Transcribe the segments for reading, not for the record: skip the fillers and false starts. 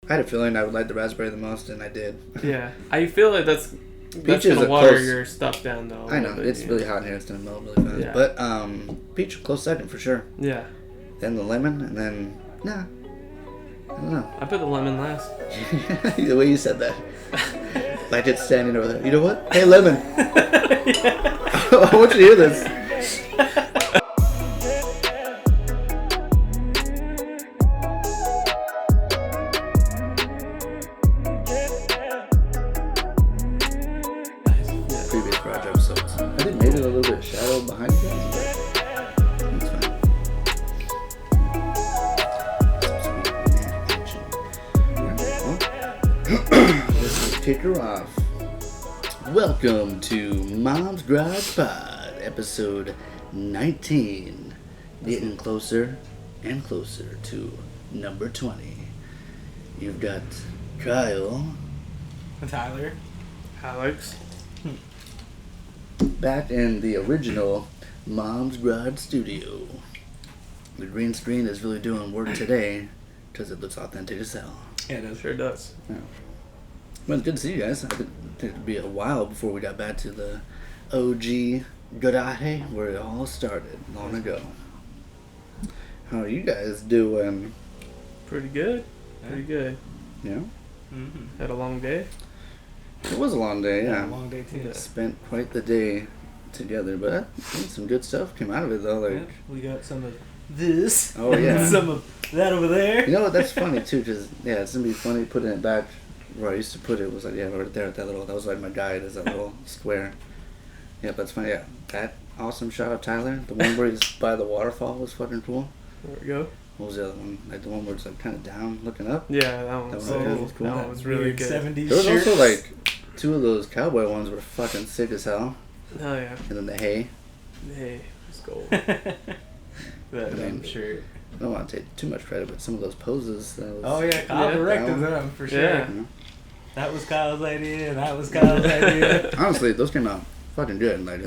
I had a feeling I would like the raspberry the most, and I did. Yeah, I feel like that's Peach is gonna water your stuff down though. I know it's really hot in here; it's gonna melt really fast. Yeah. But peach, close second for sure. Yeah. Then the lemon, and then I don't know. I put the lemon last. The way you said that, like it's standing over there. You know what? Hey, lemon. I want you to hear this. Previous garage episodes. I think maybe a little bit of shadow behind you guys, but it's fine. Let's kick her off. Welcome to Mom's Garage Pod, episode 19. Getting closer and closer to number 20. You've got Kyle. Tyler. Alex. Back in the original Mom's Garage Studio. The green screen is really doing work today because it looks authentic as hell. Yeah, it Sure does. Yeah. Well, it's good to see you guys. I think it'd be a while before we got back to the OG garage where it all started long ago. How are you guys doing? Pretty good. Pretty good. Yeah? Mm-hmm. Had a long day. It was a long day, yeah. A long day too. Yeah. Spent quite the day together, but I think some good stuff came out of it though. Like, Yeah, we got some of this. Oh, yeah. And some of that over there. you know what? That's funny too, because it's gonna be funny putting it back where I used to put it. Was like right there at that little. That was like my guide, is that little square. Yeah, that's funny. Yeah, that awesome shot of Tyler. The one where he's by the waterfall was fucking cool. There we go. What was the other one? Like the one where it's like kind of down, looking up. Yeah, that one was, That was cool. That one was really Weird good. 70s There was shirts. also like two of those cowboy ones were fucking sick as hell. Oh yeah. And then the hay. Hey, let's go. That I mean, I'm sure. I don't want to take too much credit, but some of those poses. That was, Oh yeah, Kyle Yeah. directed them for sure. Yeah. You know? That was Kyle's idea, and that was Kyle's idea. Honestly, those came out fucking good. Like,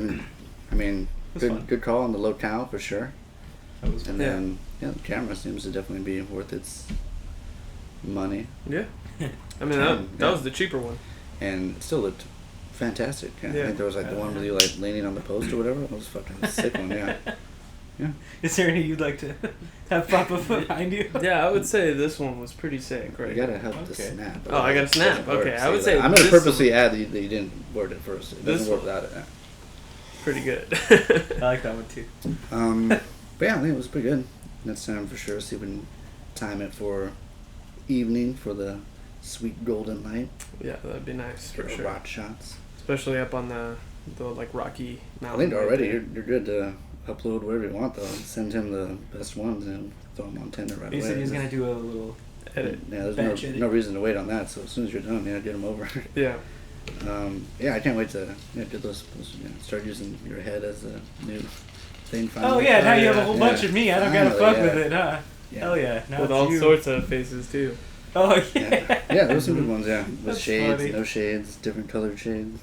I mean, It was fun. good call on the locale for sure. That was And fun. then, the camera seems to definitely be worth its money. Yeah. I mean that was the cheaper one. And it still looked fantastic. I Yeah. think there was like the one with you like leaning on the post or whatever. That was fucking a sick one, yeah. Yeah. Is there any you'd like to have pop up behind you? Yeah, I would say this one was pretty sick, right? You gotta help the Okay. snap. Oh, I gotta Otherwise it snap. doesn't work. Okay, I would See, say like, I'm gonna this purposely add that you didn't word it first. It This doesn't work one. without it. Pretty good. I like that one too. But yeah, I think it was pretty good. Next time for sure, see if we can time it for evening for the sweet golden light. Yeah, that'd be nice for Get sure. rock shots. Especially up on the like rocky I mountain. think already right you're good to upload whatever you want though. Send him the best ones and throw them on Tinder right He away. said he was gonna do a little. there. Edit. Yeah, there's batch edit. no reason to wait on that. So as soon as you're done, get them over. Yeah. Yeah, I can't wait to get those start using your head as a new thing. Oh Finally. yeah, now you have a yeah. whole bunch of me. I don't gotta Finally, fuck yeah. with it, huh? Yeah. Hell yeah. Now With it's all you. sorts of faces too. Oh Yeah, yeah. yeah, those are good ones. Yeah, with That's shades, funny. no shades, different colored shades.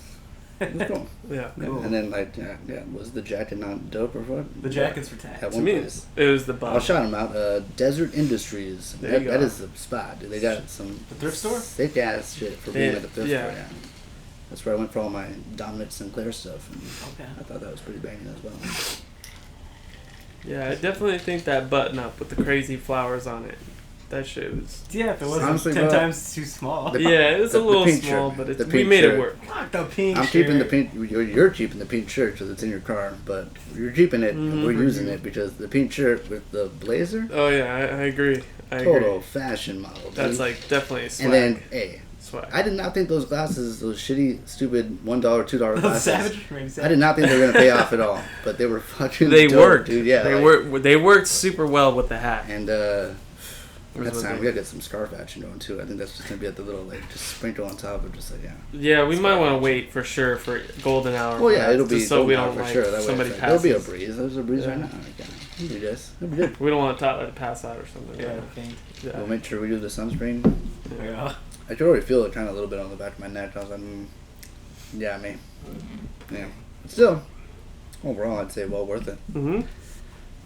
It was cool. Yeah. Yeah. Cool. And then was the jacket not dope or what? The jackets for At tax. To one me, place. it was the I'll bottom. shout them out. Desert Industries. There you That go. is the spot, dude. They got some The thrift store? sick ass shit for being Yeah, at the thrift yeah. store. Yeah, that's where I went for all my Dominic Sinclair stuff, and Okay. I thought that was pretty banging as well. Yeah, I definitely think that button up with the crazy flowers on it. That shit was. Yeah, if it wasn't Honestly, 10 bro, times too small. the- Yeah, it was a the little pink small, shirt. but The we pink made shirt. it work. Fuck the pink I'm keeping the shirt. pink. You're keeping the pink shirt because it's in your car, but you're keeping it. and We're Mhm. using it because the pink shirt with the blazer, Oh yeah, I agree. I total agree. fashion model. Dude. That's like definitely a swag. And then, hey, swag. I did not think those glasses, those shitty, stupid $1, $2 glasses. Savage? Maybe I Savage. did not think they were gonna pay off at all, but they were fucking. They dope, worked, dude. Yeah, they like- worked. They worked super well with the hat. And Was next what time they- we gotta get some scarf action going too. I think that's just gonna be at the little just sprinkle on top of just like Yeah, we might want to wait for sure for golden hour. Well, for yeah, that, it'll be just so we golden don't hour for like sure. That way somebody it's passes. there'll be a breeze. There's a breeze Yeah. right now. Okay. We'll do this. It'll be good. We don't want Tyler to pass out or something. Yeah, Yeah. I think. Yeah. We'll make sure we do the sunscreen. Yeah. I could already feel it kind of a little bit on the back of my neck. I was like, yeah, me. Yeah. But still, overall, I'd say well worth it. Mhm.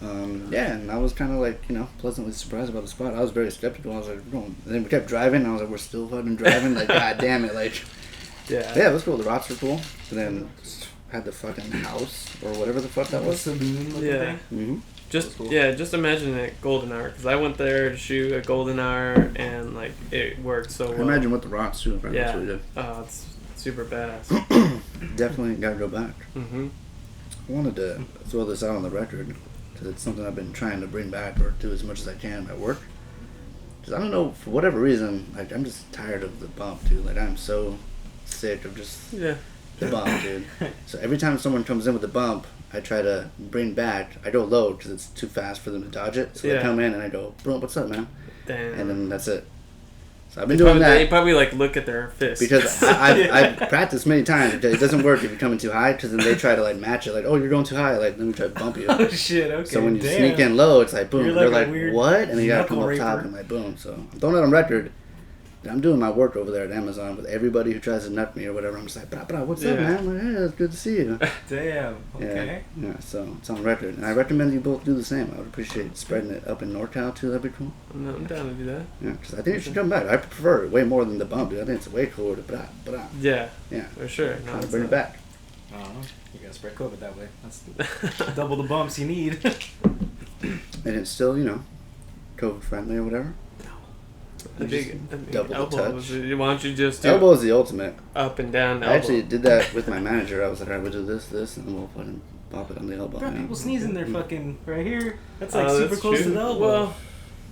Yeah, and I was kind of like, pleasantly surprised about the spot. I was very skeptical. I was like, we're going. And then we kept driving, and I was like, we're still fucking driving. Like, god damn it. Like, yeah, it was cool. The rocks were cool. And then had the fucking house, or whatever the fuck that was. Saloon looking thing? Mm-hmm. Just imagine it Golden Hour, because I went there to shoot a Golden Hour, and, like, it worked so well. I imagine with the rocks, too. Yeah. That's what we did. Oh, it's super badass. Definitely got to go back. Mm-hmm. I wanted to throw this out on the record, because it's something I've been trying to bring back or do as much as I can at work. Because I don't know, for whatever reason, like, I'm just tired of the bump, dude. Like, I'm so sick of just the bump, dude. So every time someone comes in with a bump, I try to bring back, I go low because it's too fast for them to dodge it. So they come in and I go, bro, what's up, man? Damn. And then that's it. So I've been doing that. They probably like look at their fist. Because I've practiced many times. It doesn't work if you're coming too high, because then they try to like match it. Like, oh, you're going too high. Like, let me try to bump you. Oh, shit, okay. So when you sneak in low, it's like, boom. You're They're like like, what? And then you gotta come up raper. top and like, boom. So I'm throwing it on record. I'm doing my work over there at Amazon with everybody who tries to nut me or whatever. I'm just like, brah, what's up, man? I'm like, hey, it's good to see you. Damn, okay. Yeah, so it's on record. And I recommend you both do the same. I would appreciate spreading it up in NorCal, too. That'd be cool. No, I'm down to do that. Yeah, because I think you should come back. I prefer it way more than the bump, dude. I think it's way cooler to brah. Yeah, Yeah. for sure. No, Trying to bring it back. I don't know. You gotta spread COVID that way. That's double the bumps you need. And it's still, COVID friendly or whatever. A big double the elbow. touch. Why don't you just do Elbow is the ultimate. up and down elbow? I actually did that with my manager. I was like, all right, we'll do this, and then we'll fucking pop it on the elbow. Bro, man. people sneezing their fucking right here. That's like Oh, super that's close true. to the elbow. Well,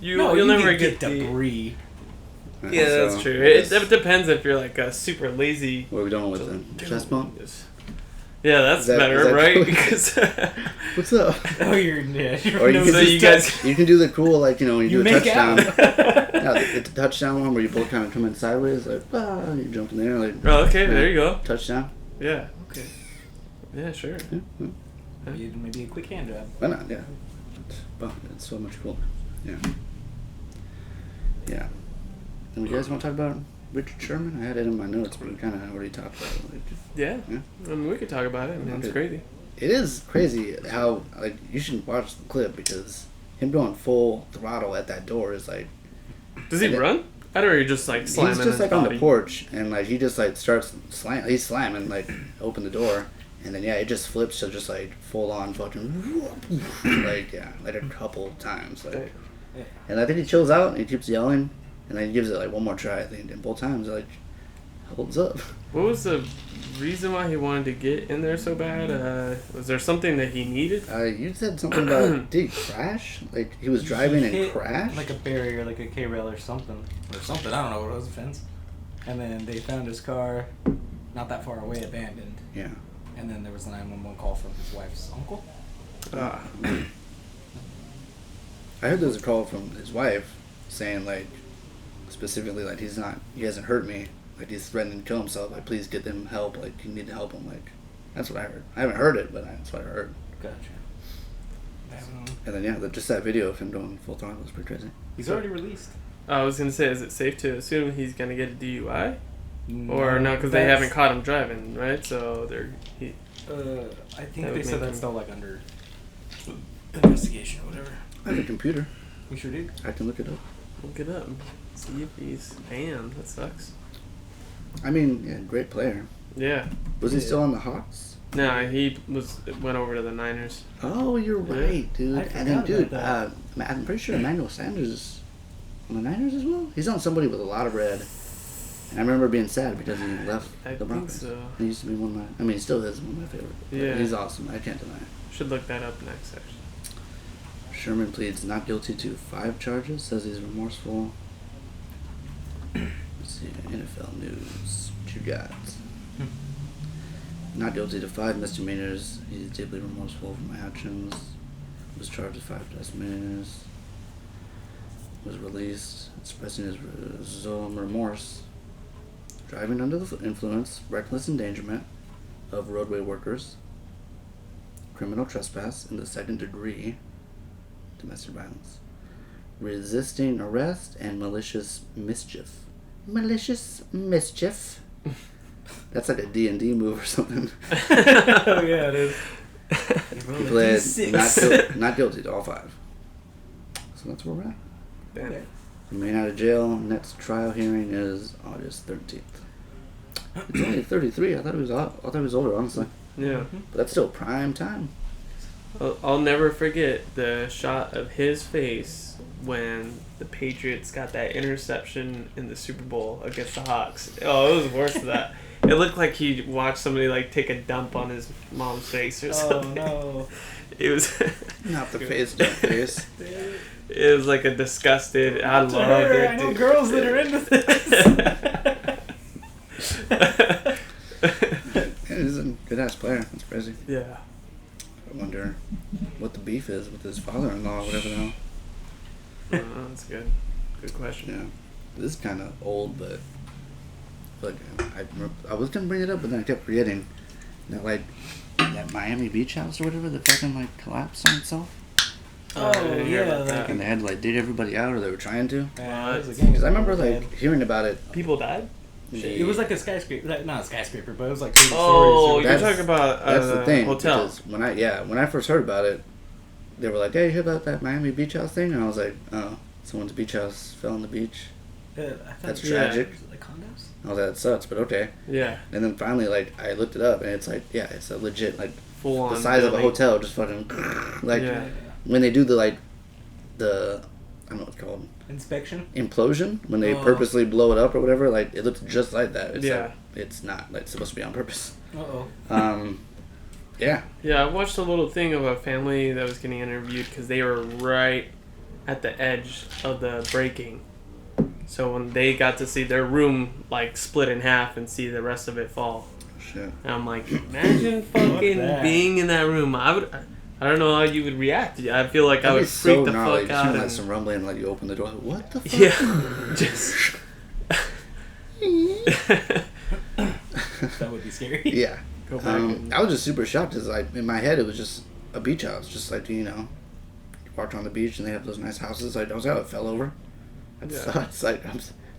you'll never get the debris. Yeah, So, that's true. yes. It depends if you're like a super lazy. What are we doing with the chest bump? Yeah, that's Is that better, right? cool? Because What's up? Oh, you're Or you can, So you guys- you can do the cool, like, when you do a make touchdown. out. No, it's a touchdown one where you both kind of come in sideways, like, you jump in there, like, Oh, okay, there you go. touchdown. Yeah. Okay. Yeah, sure. Yeah. Maybe a quick hand job. Why not? Yeah. It's so much cooler. Yeah. Yeah. And you guys want to talk about Richard Sherman? I had it in my notes, but we kind of already talked about it. Like, Yeah. Yeah. I mean, we could talk about it. I mean, it's Okay. crazy. it is crazy how, like, you should watch the clip, because him going full throttle at that door is like, Does he And it- run? I don't know. You're just like slamming he's just his like body. on the porch, and like he just like starts he's slamming, like, open the door, and then it just flips to just like full on fucking like a couple times, like, Yeah. and I think he chills out and he keeps yelling, and then he gives it like one more try, I think, and both times like holds up. What was the reason why he wanted to get in there so bad? Was there something that he needed? You said something about, did he crash? Like he was driving and Hit, crashed? like a barrier, like a K-rail or something. I don't know what it was, a fence. And then they found his car not that far away, abandoned. Yeah. And then there was a 911 call from his wife's uncle. Ah. I heard there was a call from his wife saying, like, specifically, like, he hasn't hurt me. Like, he's threatening to kill himself. Like, please get them help. Like, you need to help him. Like, that's what I heard. I haven't heard it, but that's what I heard. Gotcha. And then, just that video of him going full throttle was pretty crazy. He's already released. I was gonna say, is it safe to assume he's gonna get a DUI? Or no, because they haven't caught him driving, right? So I think That they would said make that's him- still like under investigation or whatever. I have a computer. We sure did. I can look it up. look it up. See if he's. Damn, that sucks. I mean, yeah, great player. Yeah. Was he still on the Hawks? No, he went over to the Niners. Oh, you're Yeah. right, dude. I And then, forgot dude, about I'm pretty sure Emmanuel Sanders is on the Niners as well. He's on somebody with a lot of red. And I remember being sad because he left I the think Broncos. so. He used to be one of my. I mean, he still is one of my favorite. Yeah. He's awesome. I can't deny it. Should look that up next, actually. Sherman pleads not guilty to 5 charges. Says he's remorseful. Let's see. NFL news. What you got? Not guilty to 5 misdemeanors. He's deeply remorseful for my actions. Was charged with 5 misdemeanors. Was released, expressing his remorse. Driving under the influence, reckless endangerment of roadway workers, criminal trespass in the 2nd degree, domestic violence, resisting arrest, and malicious mischief. Malicious mischief. That's like a D&D move or something. Oh yeah, it is. Roll He a pled D6. not guilty to all 5. So that's where we're at. Damn. Okay. Remain out of jail. Next trial hearing is August 13th. It's only 33. I thought he was older, honestly. Yeah. But that's still prime time. I'll never forget the shot of his face when the Patriots got that interception in the Super Bowl against the Hawks. Oh, it was worse than that. It looked like he watched somebody like take a dump on his mom's face or something. Oh no! It was Not the face, don't face. it was like a disgusted. I loved it. I know dude. girls that are into this. He's a good ass player. That's crazy. Yeah. I wonder what the beef is with his father-in-law, whatever the hell. That's good. Good question. Yeah. This is kind of old, but I was gonna bring it up, but then I kept forgetting that that Miami Beach house or whatever that fucking collapsed on itself, Oh yeah, and they had to dig everybody out, or they were trying to. Because I remember hearing about it. People died? It was like a skyscraper, not a skyscraper, but it was like 30 Oh, stories. you're That's- talking about That's the thing. hotel. Because when I first heard about it, they were like, "Hey, you hear about that Miami Beach house thing?" And I was like, "Oh, someone's beach house fell on the beach." I thought That's it was tragic. like condos. I was like, "That sucks," but okay. Yeah. And then finally, I looked it up, and it's it's a legit Full on. the size of a building. hotel, just fucking Yeah. when they do the I don't know what it's called, Inspection. implosion, when they Oh. purposely blow it up or whatever. It looks just like that. It's Yeah. it's not supposed to be on purpose. Uh-oh. Yeah. Yeah, I watched a little thing of a family that was getting interviewed because they were right at the edge of the breaking. So when they got to see their room split in half and see the rest of it fall, Shit. and I'm like, imagine fucking that. being in that room. I don't know how you would react. I feel like I would freak the gnarly. fuck Just out. hear And, some rumbling, you open the door. What the fuck? yeah, just. That would be scary. Yeah. Go back and- I was just super shocked because in my head it was just a beach house, just you walk on the beach and they have those nice houses. I was like, oh, it fell over. That Yeah. sucks.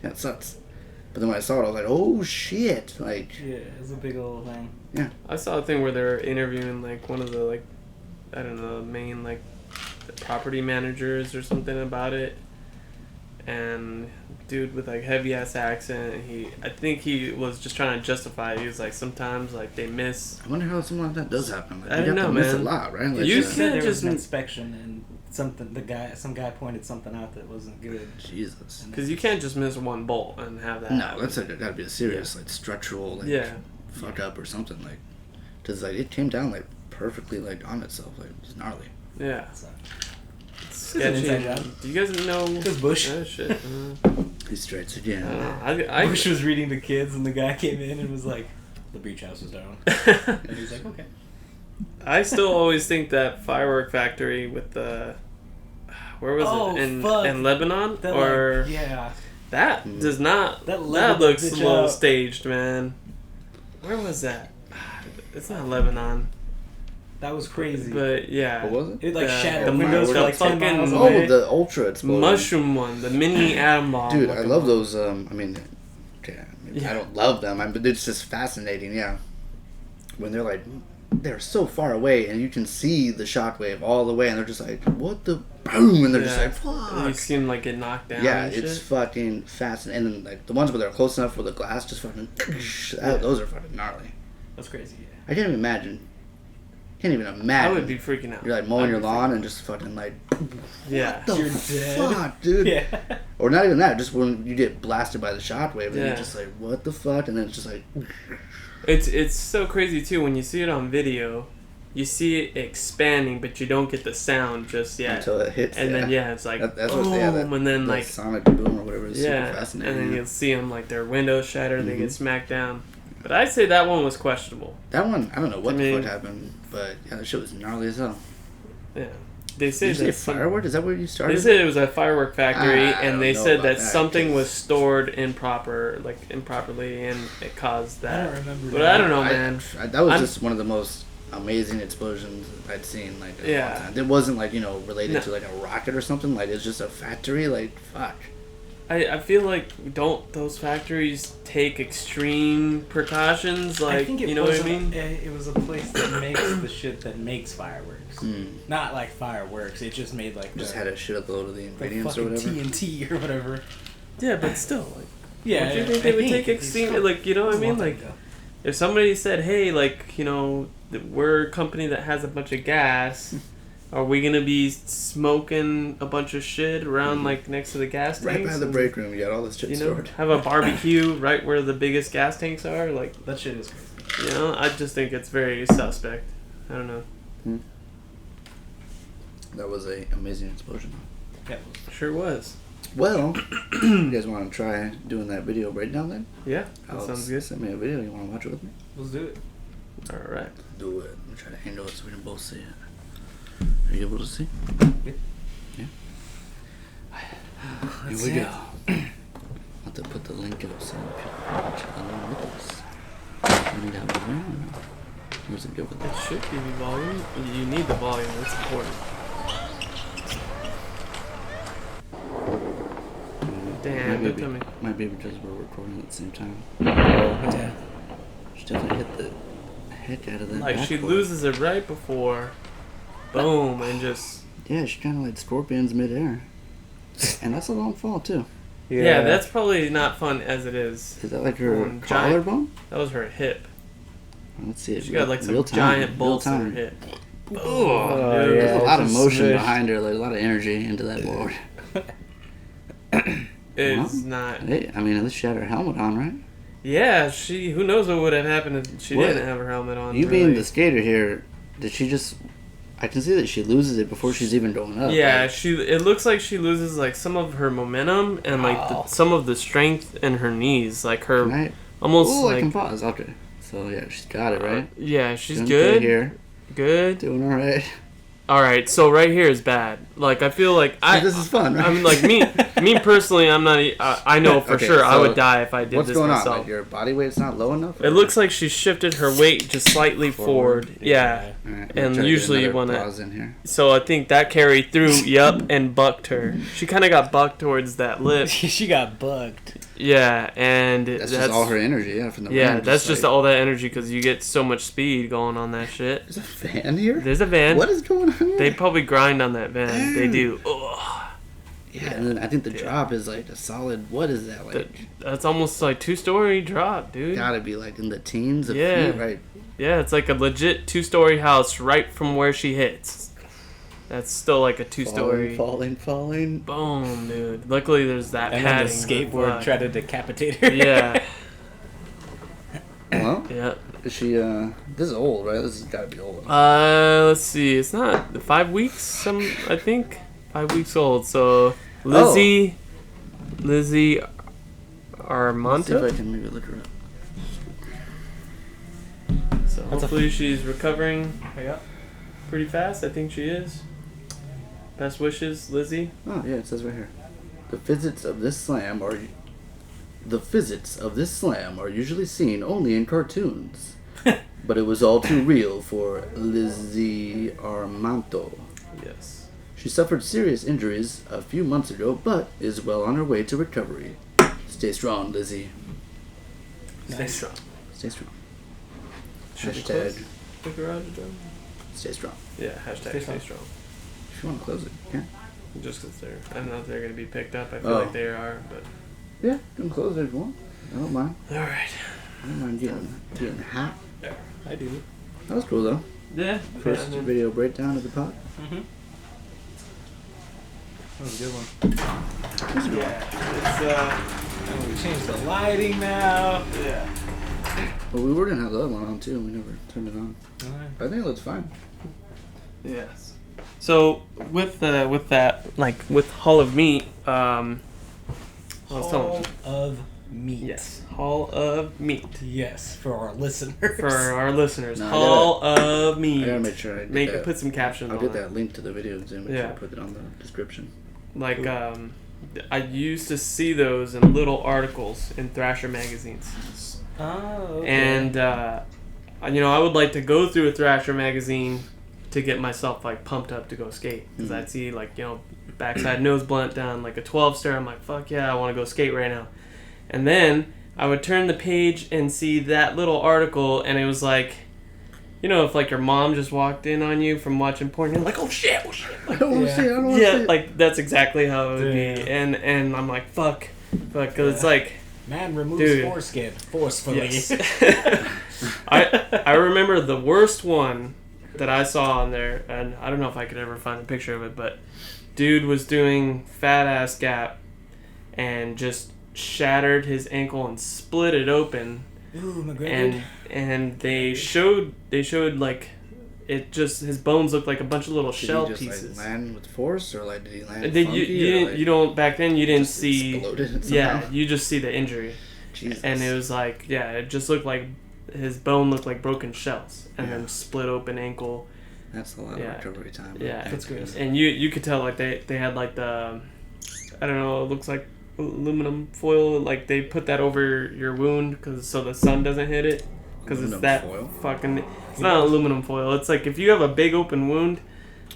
It sucks. But then when I saw it, I was like, oh shit! Yeah, it's a big old thing. I saw a thing where they're interviewing one of the I don't know, main the property managers or something about it, and dude with heavy ass accent. I think he was just trying to justify it. He was like, sometimes they miss. I wonder how something like that does happen. I don't you have know, to miss a man. lot, right? You Said can't there was just an inspection and some guy pointed something out that wasn't good. Jesus. Because you can't just miss one bolt and have that. No, happen. that's gotta be a serious structural Yeah. fuck up or something because it came down perfectly on itself. It's gnarly. Yeah. So, It's It's an sketchy. inside job. Do you guys know? Because Bush. Oh shit. He stretched I again. don't know. I Bush was reading to kids and the guy came in and was like, the beach house was down. And he's like, okay. I still always think that firework factory with the where was it in Lebanon That, or yeah. that does not That that looks a bitch little out. staged, man. Where was that? It's not Lebanon, That was crazy. but yeah, What was it? It shattered the windows for the 10 fucking miles Oh, away. the ultra explosion. mushroom one, the mini atom bomb. Dude, I looking love one. those. I don't love them, but it's just fascinating. Yeah, when they're so far away, and you can see the shockwave all the way, and they're just like, "What the boom?" And they're just like, And you "Fuck." see them get knocked down. Yeah, and it's shit. fucking fascinating. And then the ones where they're close enough where the glass just fucking. Those are fucking gnarly. That's crazy. Yeah. I can't even imagine. Can't even imagine. I would be freaking out. You're mowing I'd your be lawn freaking and just fucking Yeah. What the You're dead. fuck, dude? Yeah. Or not even that, just when you get blasted by the shockwave and Yeah. you're just like, what the fuck? And then it's just like, It's so crazy too when you see it on video. You see it expanding, but you don't get the sound just yet. until it hits. And then it's like That's boom, and then that sonic boom or whatever is super fascinating. and then you'll see them their windows shatter, they Mhm. get smacked down. But I'd say that one was questionable. That one, I don't know what I the mean- fuck happened, but yeah, that shit was gnarly as hell. Yeah, they say Did you say that firework? Is that where you started? They said it was a firework factory, I and don't they know said about that that, something 'cause- was stored improperly, and it caused I that. don't remember. But I don't know, man. That was I'm- just one of the most amazing explosions I'd seen in a Yeah. long time. It wasn't related No. to a rocket or something. It's just a factory. Fuck. I feel like don't those factories take extreme precautions? Like, I think you know what I mean? It was a place that makes the shit that makes fireworks. Not like fireworks. It just made like Just had a shit load of the ingredients the or fucking whatever. TNT or whatever. Yeah, but still, like, Yeah, don't you think they would take extreme? Like, you know what I mean? Like, if somebody said, "Hey, like, you know, we're a company that has a bunch of gas." Are we gonna be smoking a bunch of shit around like next to the gas tanks? Right by the break room, you got all this shit stored. Have a barbecue right where the biggest gas tanks are. Like that shit is crazy. You know, I just think it's very suspect. I don't know. That was a amazing explosion. Yeah, sure was. Well, you guys want to try doing that video breakdown then? Yeah, that sounds good. Send me a video. You want to watch it with me? Let's do it. All right. Do it. I'm trying to handle it so we can both see it. Are you able to see? Yeah. Here we go. I'll have to put the link up so people can watch it along with us. You need to have the volume or no? Where's it good with It that? should give you volume. You need the volume. It's important. Damn, don't tell me. Might be because we're recording at the same time. Yeah. She definitely hit the heck out of that. Like, she backboard. loses it right before. Boom, and just... Yeah, she kind of like scorpions midair. And that's a long fall, too. Yeah, that's probably not fun as it is. Is that like her Giant- collarbone? That was her hip. Let's see it. She got like some real time, giant real bolts in her time. hip. Oh, dude. yeah. There's a lot of Just motion swish. behind her, like a lot of energy into that board. It's Well, not... Hey, I mean, at least she had her helmet on, right? Yeah, she... Who knows what would have happened if she What? didn't have her helmet on. You really. being the skater here, did she just... I can see that she loses it before she's even going up. Yeah, like, it looks like she loses like some of her momentum and like some of the strength in her knees, like her can I, almost ooh, like I can pause. Okay. So, yeah, she's got it, right? yeah, she's Doing good. here. Good. Doing all right. All right, so right here is bad. Like I feel like This is fun, right? I mean, like me personally, I'm not. I know for Okay, sure I so would die if I did What's this going myself. on? Like, your body weight's not low enough? It looks like she shifted her weight just slightly forward. Yeah. All right, and try to get usually you another wanna- pause in here. So I think that carried through. Yup, and bucked her. She kind of got bucked towards that lip. She got bugged. Yeah, and That's just all her energy, yeah, from the Yeah, wind, that's just like, all that energy because you get so much speed going on that shit. There's a fan here? There's a van. What is going on here? They probably grind on that van. They do. Ugh. Yeah, and then I think the drop is like a solid, what is that, like? That's almost like 2-story drop, dude. Gotta be like in the teens of Yeah. feet, right? Yeah, it's like a legit 2-story house right from where she hits. That's still like a 2-story. Falling. Boom, dude. Luckily, there's that And then padding. the but skateboard fuck. tried to decapitate her. Yeah. Well, Yeah. is she, this is old, right? This has gotta be old. Let's see. It's not 5 weeks. I think 5 weeks old. So Lizzie Let's see if Armento. I can maybe look her up. So hopefully she's recovering Yeah. pretty fast. I think she is. Best wishes, Lizzie. Oh, yeah, it says right here. The physics of this slam are usually seen only in cartoons. But it was all too real for Lizzie Armento. Yes. She suffered serious injuries a few months ago, but is well on her way to recovery. Stay strong, Lizzie. Stay strong. Stay strong. Should we Hashtag close the garage door? stay strong. Yeah, hashtag stay strong. If you want to close it, yeah. Just because I don't know if they're going to be picked up. I feel Oh. like they are, but. Yeah, you can close it if you want. I don't mind. Alright. I don't mind getting hot. I do. That was cool, though. Yeah. First video breakdown of the pod. Mm-hmm. That was a good one. Yeah. We changed the lighting now. Yeah. Well, we were going to have the other one on, too. We never turned it on. Alright. I think it looks fine. Yes. So with that, like with Hall of Meat, I was telling Hall of Meat. yes, Hall of Meat Yes, for our listeners. for our listeners. No, I Hall of Meat. I gotta make sure I get that. Put some captions I'll on get it. that link to the videos and make Yeah. sure I put it on the description. Like I used to see those in little articles in Thrasher magazines, Oh, okay. and I would like to go through a Thrasher magazine to get myself like pumped up to go skate because Mhm. I'd see backside nose blunt down like a 12 star. I'm like, fuck yeah, I want to go skate right now. And then I would turn the page and see that little article, and it was like, you know, if like your mom just walked in on you from watching porn, you're like, oh shit. Like, I don't want to see it. I don't want to see it. like that's exactly how it would be. And I'm like, fuck, because it's like, man removes foreskin forcefully. Yes. I remember the worst one that I saw on there, and I don't know if I could ever find a picture of it, but dude was doing fat ass gap and just shattered his ankle and split it open. Ooh, McGregor. And they showed like it just his bones looked like a bunch of little shell did he just, pieces. Like, land with force, or like did he land? You don't back then you didn't see. Exploded somehow? Yeah, you just see the injury. Jesus. And it was like, yeah, it just looked like his bone looked like broken shells, and then split open ankle. That's a lot of recovery time. Yeah, that's good. And you could tell like they had like the, I don't know, it looks like aluminum foil, like they put that over your wound so the sun doesn't hit it, because it's that foil? fucking. It's not aluminum foil. It's like if you have a big open wound,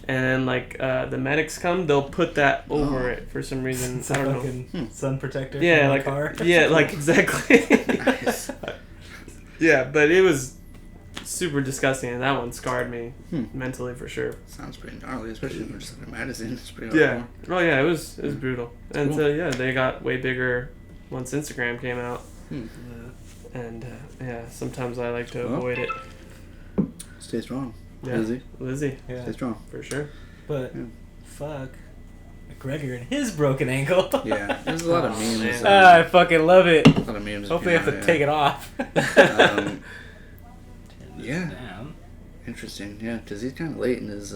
and like the medics come, they'll put that over it for some reason. It's I a don't fucking know. sun protector. Yeah, for like car. yeah, like exactly. Nice. Yeah, but it was super disgusting, and that one scarred me mentally for sure. Sounds pretty gnarly, especially for just like a magazine. It's pretty Yeah. hardcore. Oh yeah, it was brutal. And Cool. so yeah, they got way bigger once Instagram came out. And yeah, sometimes I like to avoid it. Stay strong. Yeah. Lizzie. Yeah. Stay strong. For sure. But fuck McGregor and his broken ankle. Yeah, there's a lot of memes. I fucking love it. A lot of memes. Hopefully I have to take it off. Yeah. Damn. Interesting. Yeah, because he's kind of late in his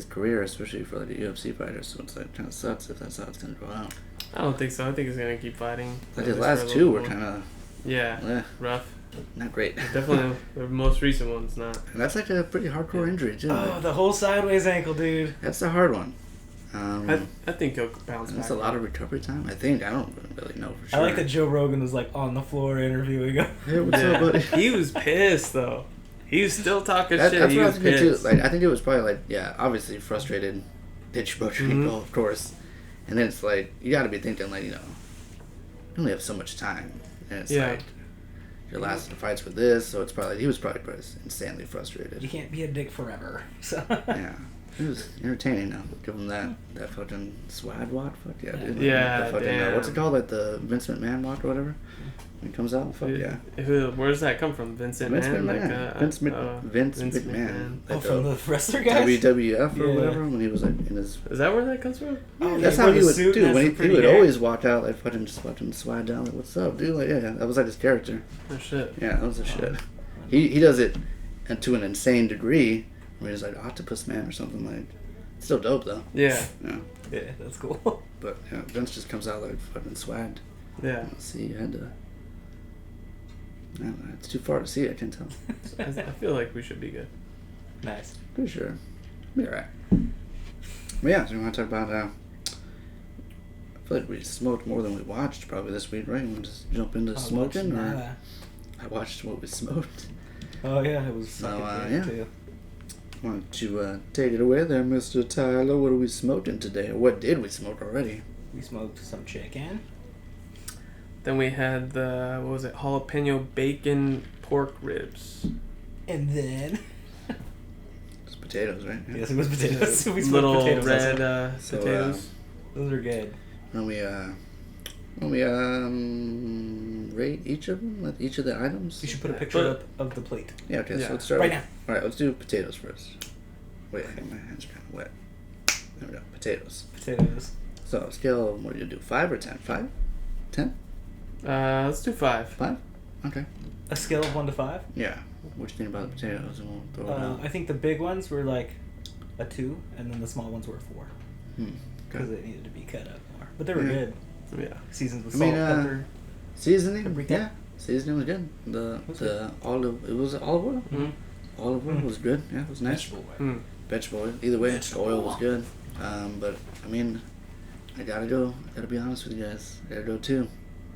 career, especially for like a UFC fighter. So it's like kind of sucks if that's how it's gonna go out. I don't think so. I think he's gonna keep fighting. Like his last two were kind of rough. not great. Definitely the most recent one's not. And that's like a pretty hardcore injury too. Oh, the whole sideways ankle, dude. That's a hard one. I think he'll bounce back. That's a lot of recovery time. I think. I don't really know for sure. I like that Joe Rogan was like on the floor interviewing him. Hey, what's up, buddy? He was pissed though. He was still talking shit. That's He what I was was thinking too. pissed. Like I think it was probably like obviously frustrated that you broke your ankle, of course. And then it's like you got to be thinking like you only have so much time, and it's like your last fights with this, so it's probably he was probably insanely frustrated. You can't be a dick forever. So Yeah. It was entertaining though. Give him that fucking swag walk. Fuck yeah, dude. Yeah, The fucking, damn. what's it called? Like the Vince McMahon walk or whatever? When he comes out? Fuck yeah. Where does that come from? Vincent Vince Mann? McMahon. Vince McMahon. oh, Like from the wrestler guys? WWF or Yeah. whatever when he was like in his... Is that where that comes from? Oh, That's yeah, how wore he the would suit do. and When has he the pretty would hair. always walk out like fucking just fucking swag down like, what's up, dude? Like, yeah, that was like his character. Oh shit. Yeah, that was the shit. He does it to an insane degree where he's like Octopus Man or something like... It's still dope though. Yeah. Yeah, that's cool. But yeah, Vince just comes out like fucking swagged. Yeah. See, you had to... No, it's too far to see. I can't tell. I feel like we should be good. Nice. Pretty sure. Be alright. But yeah, so we want to talk about... I feel like we smoked more than we watched probably this week, right? We just jump into smoking, or... I watched what we smoked. Oh yeah, it was So, fucking yeah. good too. Why don't you take it away there, Mr. Tyler? What are we smoking today? Or what did we smoke already? We smoked some chicken. Then we had the, what was it, jalapeno bacon pork ribs. And then... It's potatoes, right? Yeah. Yes, it was potatoes. We smoked Little potatoes red also. So, potatoes. Those are good. When we rate each of them, like each of the items. You should put a picture up of the plate. Yeah. Okay. Yeah. So let's start Right with, now. All right. Let's do potatoes first. Wait, my hands are kind of wet. There we go. Potatoes. Potatoes. So scale. What do you do? 5 or 10? 5? 10? Let's do 5. 5? Okay. A scale of 1 to 5. Yeah. What do you think about the potatoes? And we'll throw it out. I think the big ones were like a 2, and then the small ones were a 4. Because Okay. they needed to be cut up more. But they were Yeah. good. Yeah. Seasoned with I salt, mean, pepper. Seasoning. Paprika. Yeah. Seasoning was good. The olive. It was olive oil. Mm-hmm. Olive oil was good. Yeah, it was nice. Vegetable oil. Vegetable oil. Either way, Vegetable oil was oil. good. But I mean, I gotta be honest with you guys. I gotta go 2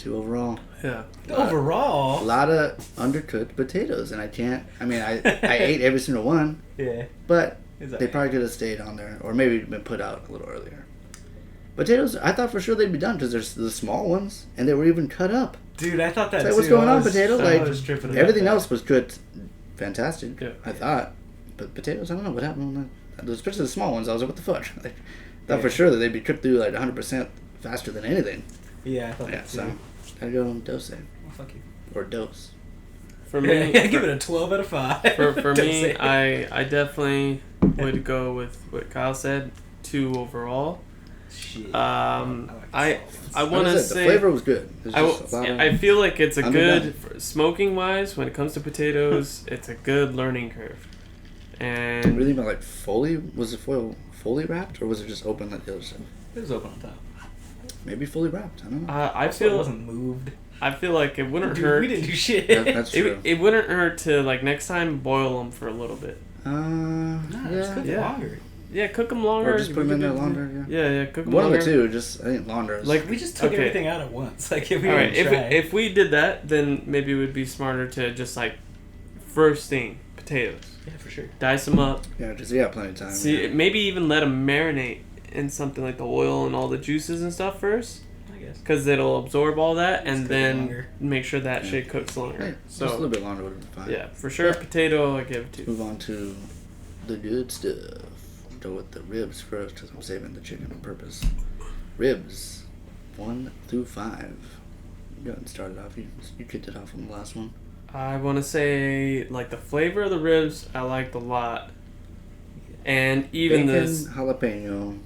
overall. Yeah. A Overall. lot of undercooked potatoes, and I can't. I mean, I ate every single one, Yeah. but They probably could have stayed on there, or maybe been put out a little earlier. Potatoes, I thought for sure they'd be done because there's the small ones, and they were even cut up. Dude, I thought that too. What's going on, potato? Like everything that. else was cooked fantastic. Yeah. I thought, but potatoes, I don't know what happened on that. Especially the small ones, I was like, what the fuck? Like, thought for sure that they'd be cooked through like 100% faster than anything. Yeah, I thought that too. So gotta go dose. Well, fuck you. Or dose. For me, I give it a 12 out of 5. For me, I definitely would go with what Kyle said, 2 overall. Shit. I want to say the flavor was good. I feel like it's a underdone. good smoking wise when it comes to potatoes. It's a good learning curve, and Really, but like was the foil fully wrapped, or was it just open like the other stuff? It was open on top. Maybe fully wrapped. I don't know. I It feel wasn't moved. I feel like it wouldn't Dude, hurt. we didn't do shit. That's true. It wouldn't hurt to like next time boil them for a little bit. Just cook it Yeah. longer. Yeah, cook them longer. Or just put them in there longer. Yeah, cook them One longer. of the two. Just I think longer. Like We just took Okay. everything out at once. Like if we All right, didn't try. if we did that, then maybe it would be smarter to just like first thing potatoes, Yeah, for sure. dice them up. yeah, plenty of time. See, yeah. maybe even let them marinate in something like the oil and all the juices and stuff first, I guess. because it'll absorb all that, Just and cook it then longer. make sure that Yeah. shit cooks longer. Hey, just a little So bit longer would have been fine. yeah, for sure, potato I give it 2. Move on to the good stuff. Go with the ribs first, because I'm saving the chicken on purpose. Ribs, 1 through 5. Go ahead and start it off. You kicked it off on the last one. I want to say like the flavor of the ribs I liked a lot, and even Bacon, this jalapeno.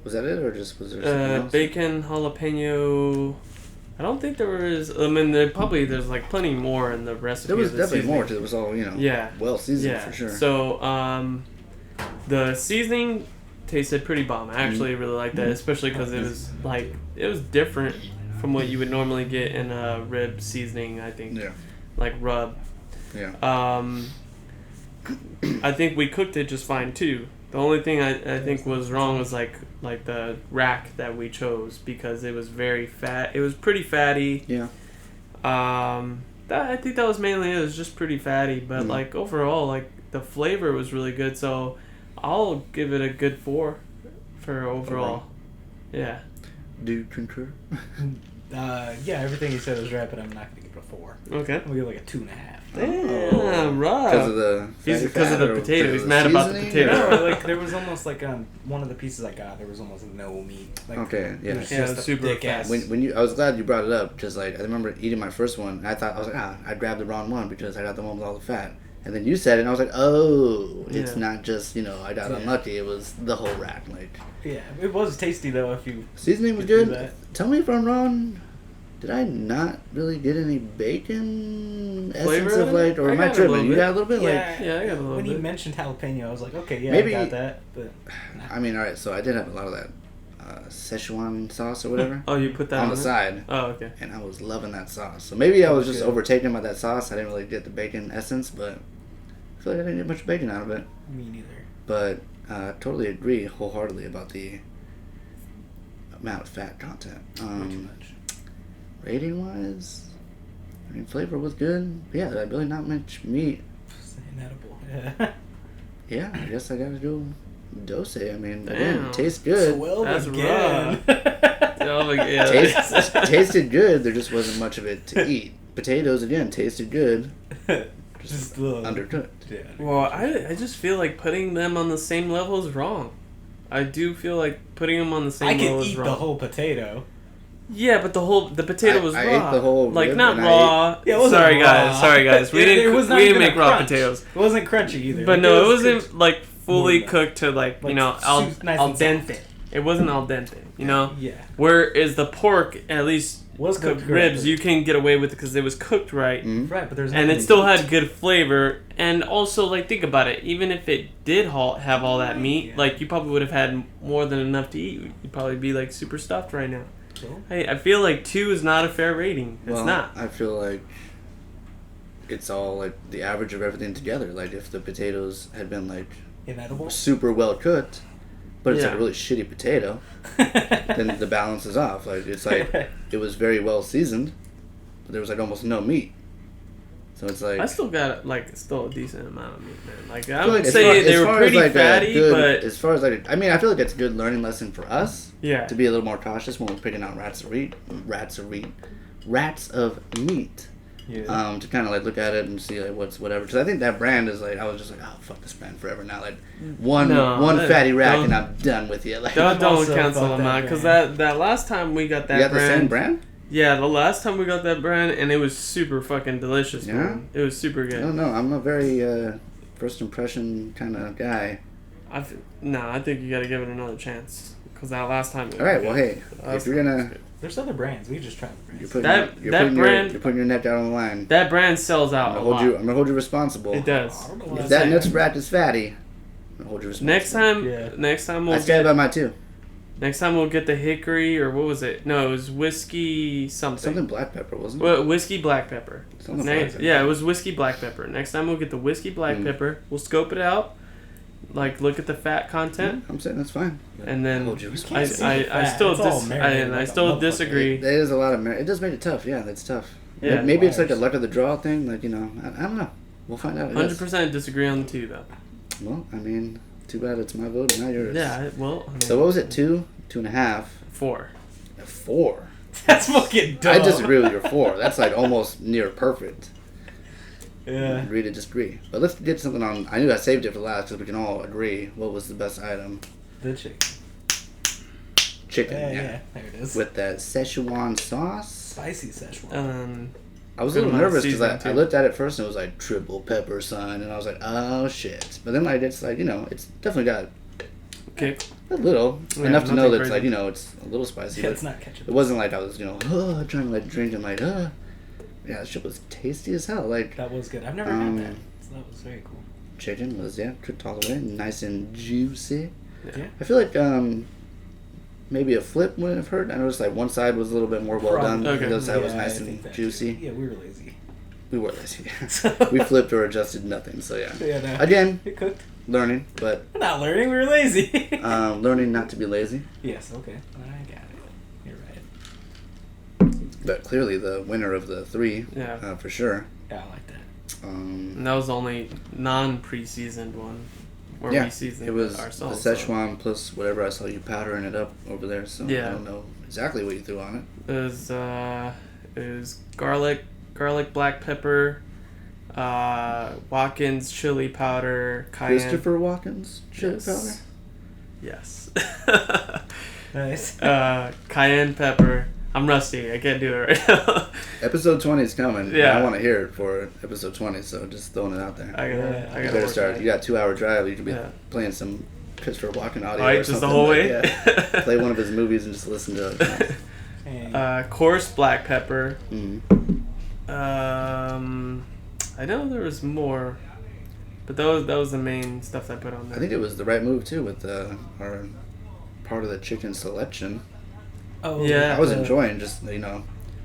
Was that it, or just was there something else? bacon jalapeno. I don't think there was. I mean, there's like plenty more in the recipe. There was of the definitely seasoning. more because it was all Yeah. well seasoned Yeah, for sure. So the seasoning tasted pretty bomb. I actually really liked that, especially because it was different from what you would normally get in a rib seasoning. I think, Yeah. like rub. Yeah. I think we cooked it just fine too. The only thing I think was wrong was like the rack that we chose, because it was very fat. It was pretty fatty. Yeah. I think that was mainly it. It was just pretty fatty, but like overall, like the flavor was really good. So I'll give it a good 4 for overall. Yeah. Do you concur? Yeah, everything you said was right, but I'm not gonna give it a 4. Okay. I'm gonna give it like a 2.5. Damn, right. Because of the Because of the potato. He's mad about the potato. No, like there was almost like one of the pieces I got. There was almost no meat. Like, Okay, yeah. it was Yeah, just it was a super thick fat. ass. When I was glad you brought it up, because like I remember eating my first one, and I was like, I grabbed the wrong one because I got the one with all the fat. And then you said it, and I was like, oh, it's not just I got unlucky. It was the whole rack. Like Yeah, it was tasty though. If you seasoning was do good. that. Tell me if I'm wrong. Did I not really get any bacon Flavor essence of in it? like, or I am I got a little tripping? You bit. got a little bit, Yeah, I got a little when bit. he mentioned jalapeno, I was like, okay, yeah, Maybe- I got that. But I mean, all right. So I did have a lot of that Szechuan sauce or whatever Oh, you put that on the it? side, Oh, okay. and I was loving that sauce. So maybe I was just Good. overtaken by that sauce. I didn't really get the bacon essence, but I feel like I didn't get much bacon out of it. me neither. But totally agree wholeheartedly about the amount of fat content. Way too much. Rating wise, I mean, flavor was good. But yeah, really not much meat. It's inedible. Yeah. Yeah, I guess I gotta do dose. I mean, Damn. again, tastes good. 12 That's again. Oh, yeah. Tasted good. There just wasn't much of it to eat. Potatoes again tasted good. Just a little Undercooked. Yeah. Well, I just feel like putting them on the same level is wrong. I do feel like putting them on the same I level can is eat wrong. the whole potato. Yeah, but the potato was I raw. ate the whole like rib not and raw. Yeah, it wasn't Sorry raw. guys. We It didn't was not we didn't even make a raw crunch. potatoes. It wasn't crunchy either. But Like, no, it was wasn't like fully more than cooked to like Like, al nice and dente. soft. It wasn't al dente, you know. Yeah. Whereas the pork, at least Was the cooked ribs, correctly. you can get away with it because it was cooked right. Mhm. Right, but there's And nothing it still to had good flavor, and also like think about it. Even if it did have all that meat, Yeah. like you probably would have had more than enough to eat. You'd probably be like super stuffed right now. So? I feel like 2 is not a fair rating. It's Well, not. I feel like it's all like the average of everything together. Like if the potatoes had been like Inedible? super well cooked, but it's like Yeah. a really shitty potato, then the balance is off. Like it's like it was very well seasoned, but there was like almost no meat. So it's like I still got still a decent amount of meat, man. Like I feel would as say they as were far pretty as, like, a fatty, good, but as far as I mean, I feel like it's a good learning lesson for us. yeah, To be a little more cautious when we're picking out rats of meat. Yeah. To kind of like look at it and see like what's whatever. Because I think that brand is like I was just like, oh fuck this brand forever now. Like one fatty rat and I'm done with you. Like don't also cancel about them that out because brand. that last time we got that you got brand. the same brand? Yeah, the last time we got that brand and it was super fucking delicious. Yeah? Man. It was super good. I don't know. I'm a very first impression kind of guy. I think you got to give it another chance because that last time. All right. Well, hey, if you're gonna, There's other brands. We just tried the brands. you're putting your neck out on the line. That brand sells out a lot. I'm gonna hold you responsible. It does. I don't know why If I that said nuts that. rat is fatty, I'm gonna hold you responsible. Next time I we'll stand by get. my two. Next time we'll get the hickory or what was it? No, it was whiskey something. Something black pepper, wasn't it? Well, whiskey black pepper. Something black pepper. Yeah, it was whiskey black pepper. Next time we'll get the whiskey black pepper. We'll scope it out, like look at the fat content, I'm saying that's fine. and then Hold you I responsible. still disagree. It is a lot of it does make it tough. Yeah, that's tough. Yeah. Maybe it's like a luck of the draw thing. Like I don't know. We'll find out. I guess. 100% disagree on the two though. Well, I mean, too bad it's my vote and not yours. Yeah, well. I mean, So what was it? 2, 2.5, 4. 4. That's fucking dumb. I disagree with your 4. That's like almost near perfect. Yeah. Agree to disagree. But let's get something on. I knew I saved it for last because we can all agree what was the best item. The chicken. Chicken. Yeah. There it is. With that Szechuan sauce. Spicy Szechuan. I was a Good little amount of nervous because I seasoning, too. looked at it first and it was like triple pepper sign and I was like, oh shit. But then like it's like it's definitely got Okay. a little Yeah, enough to know nothing that it's like crazy. it's a little spicy. Yeah, But it's not ketchup. it wasn't like I was trying to like drink and like yeah, that shit was tasty as hell. Like That was good. I've never had that. So that was very cool. chicken was cooked all the way, nice and juicy. Yeah. I feel like maybe a flip wouldn't have hurt. I noticed like one side was a little bit more well done. Okay. The other side was Yeah, I nice think and that- juicy. Yeah, we were lazy. We were lazy. We flipped or adjusted nothing. So yeah. Yeah, no. Again, It cooked. learning, but We're not learning. We were lazy. learning not to be lazy. Yes. Okay. I got it. You're right. But clearly the winner of the 3, Yeah. for sure. Yeah, I like that. And that was the only non-pre-seasoned one where we seasoned it was it ourselves. the Szechuan plus whatever I saw you powdering it up over there. So Yeah. I don't know exactly what you threw on it. It was garlic, black pepper, Watkins chili powder, cayenne. Christopher Walken's chili powder. Yes. Nice. Cayenne pepper. I'm rusty. I can't do it right now. Episode 20 is coming. Yeah. I want to hear it for episode 20, so just throwing it out there. I Yeah, gotta You better work start. on You got a 2-hour drive. You could be Yeah. playing some Christopher Walken audio Alright, or just the something. whole like, way? yeah. Play one of his movies and just listen to it. Hey. Coarse black pepper. Mhm. I know there was more, but that was the main stuff I put on there. I think it was the right move too with our part of the chicken selection. Oh, Yeah. I was the enjoying just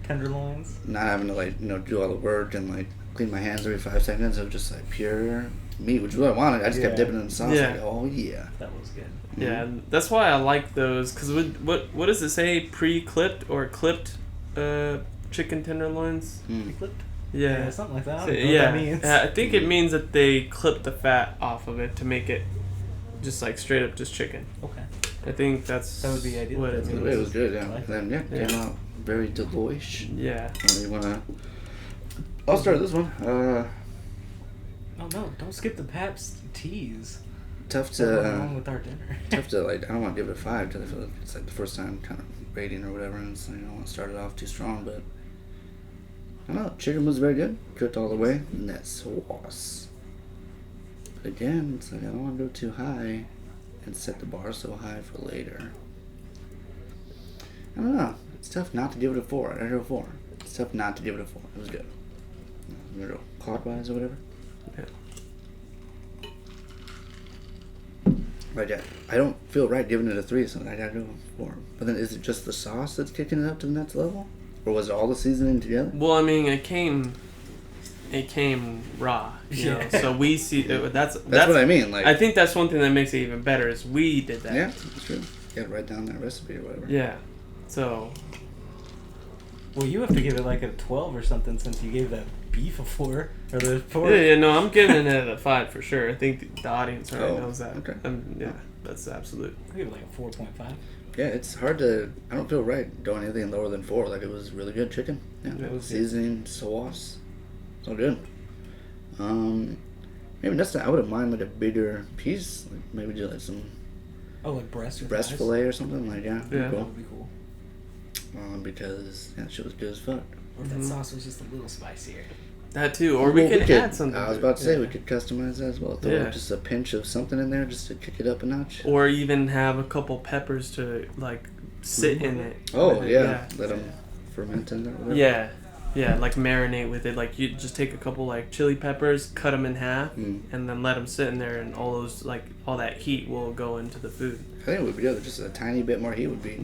tenderloins. not having to do all the work and clean my hands every 5 seconds. It was just pure meat, which is what I wanted. I just kept Yeah. dipping it in sauce. Yeah. Like, oh yeah. That was good. Yeah, and that's why I like those. Cause what does it say? Pre-clipped or clipped chicken tenderloins? Mm. Clipped? Yeah. Something like that. I So, don't know yeah. what that means. I think it means that they clip the fat off of it to make it just straight up just chicken. Okay. I think that's That would be ideal. what it That's The means. way it was good, yeah. Like And then Yeah. came out very delicious. Yeah. You wanna? I'll start this one. Oh no! Don't skip the Pabst teas. Tough What's going on to with our dinner? tough to I don't want to give it a 5 because I feel like it's the first time kind of rating or whatever, and so I don't want to start it off too strong. But I don't know. Chicken was very good, cooked all the way, and that sauce. But again, it's I don't want to go too high and set the bar so high for later. I don't know. It's tough not to give it a 4. I go 4. It's tough not to give it a 4. It was good. I'm gonna go clockwise or whatever. Yeah. But yeah, I don't feel right giving it a 3, so I gotta go 4. But then is it just the sauce that's kicking it up to the next level? Or was it all the seasoning together? Well, I mean, it came raw, you know. Yeah. So we see that's That's what I mean. I think that's one thing that makes it even better is we did that. Yeah, that's true. You gotta write down that recipe or whatever. Yeah. So Well, you have to give it like a 12 or something since you gave that beef a 4 or the 4. Yeah, no, I'm giving it a 5 for sure. I think the audience already knows that. Okay. Yeah, that's absolute. I give it like a 4.5. Yeah, it's hard to. I don't feel right going anything lower than 4. Like, it was really good chicken. Yeah, Yeah, it was seasoning, sauce, it's all good. Maybe next time I wouldn't mind like a bigger piece. Like maybe do like some Like breast or breast thighs? fillet or something. Like Yeah. That cool. would be cool. Because that shit was good as fuck. Or if that sauce was just a little spicier. That too, or we could add something. I was to about it. to say we could customize that as well. Throw Yeah. just a pinch of something in there just to kick it up a notch. Or even have a couple peppers to like sit in it. Oh with it, yeah, let them ferment in there. Whatever. Yeah, yeah, like marinate with it. Like you just take a couple like chili peppers, cut them in half, and then let them sit in there, and all that heat will go into the food. I think it would be good. Just a tiny bit more heat would be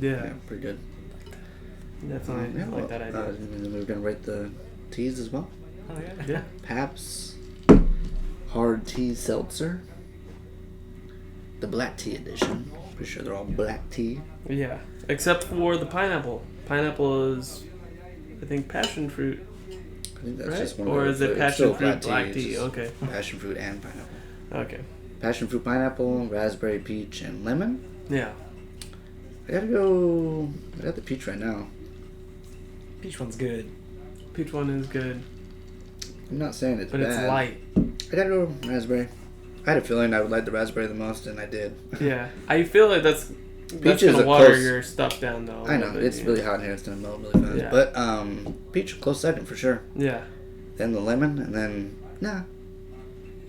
pretty good. Definitely like that idea. And then we were gonna rate the teas as well. Oh, yeah. Yeah. Pabst Hard Tea Seltzer, the black tea edition. Pretty sure they're all black tea. Yeah, except for the pineapple. Pineapple is, I think, passion fruit, I think that's right? just one. Or of is the, it it's still passion fruit black it's tea? just Okay. Passion fruit and pineapple. Okay. Passion fruit, pineapple, raspberry, peach, and lemon. Yeah. I got the peach right now. Peach one's good. Peach one is good, I'm not saying it's but bad. it's light. I gotta go raspberry. I had a feeling I would like the raspberry the most, and I did. Yeah, I feel like that's Peach is gonna a water close- your stuff down though. I know, it's really hot in here. It's gonna melt really fast. Yeah. But peach, close second for sure. Yeah, Then the lemon, and then I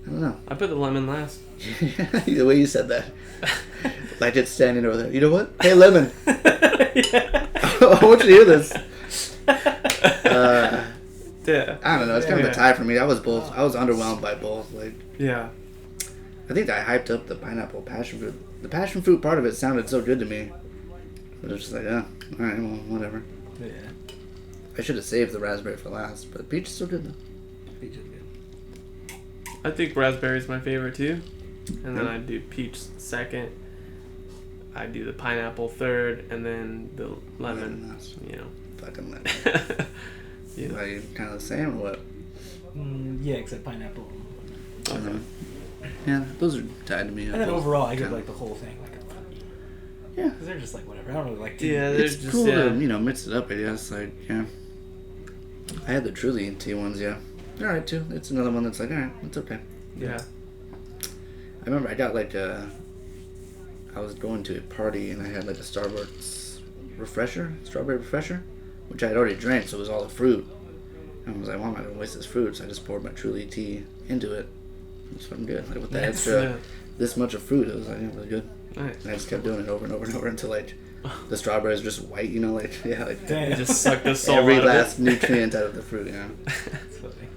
don't know. I put the lemon last. The way you said that, like it's standing over there. You know what? Hey, lemon. Yeah. I want you to hear this. Yeah. I don't know. It's kind of Yeah. a tie for me. I was underwhelmed by both. Like, Yeah. I think I hyped up the pineapple passion fruit. The passion fruit part of it sounded so good to me. But it was just like, all right, well, whatever. Yeah. I should have saved the raspberry for last, but peach is still good though. Peach is good. I think raspberry is my favorite too, and then Yeah. I do peach second. I do the pineapple third, and then the lemon. last. You know. Fucking lemon. Yeah. Are you kind of the same or what? Yeah, except pineapple. Okay. Yeah, those are tied to me. And then overall, I give Kinda- like the whole thing like a 3. Yeah. Because they're just like whatever. I don't really like tea. Yeah, they're It's just cool to, mix it up, I guess. Like, yeah. I had the Truly tea ones, yeah. They're alright too. It's another one that's like, alright, it's okay. Yeah. I remember I got like I was going to a party and I had like a Starbucks strawberry refresher, which I had already drank, so it was all the fruit. And I was like, why am I going to waste this fruit? So I just poured my Truly tea into it. It was fucking good. Like with the extra, this much of fruit, it was like really good. Nice. And I just kept doing it over and over and over until like the strawberries were just white, like Damn. You just suck the soul every out last of it. nutrient out of the fruit, That's funny.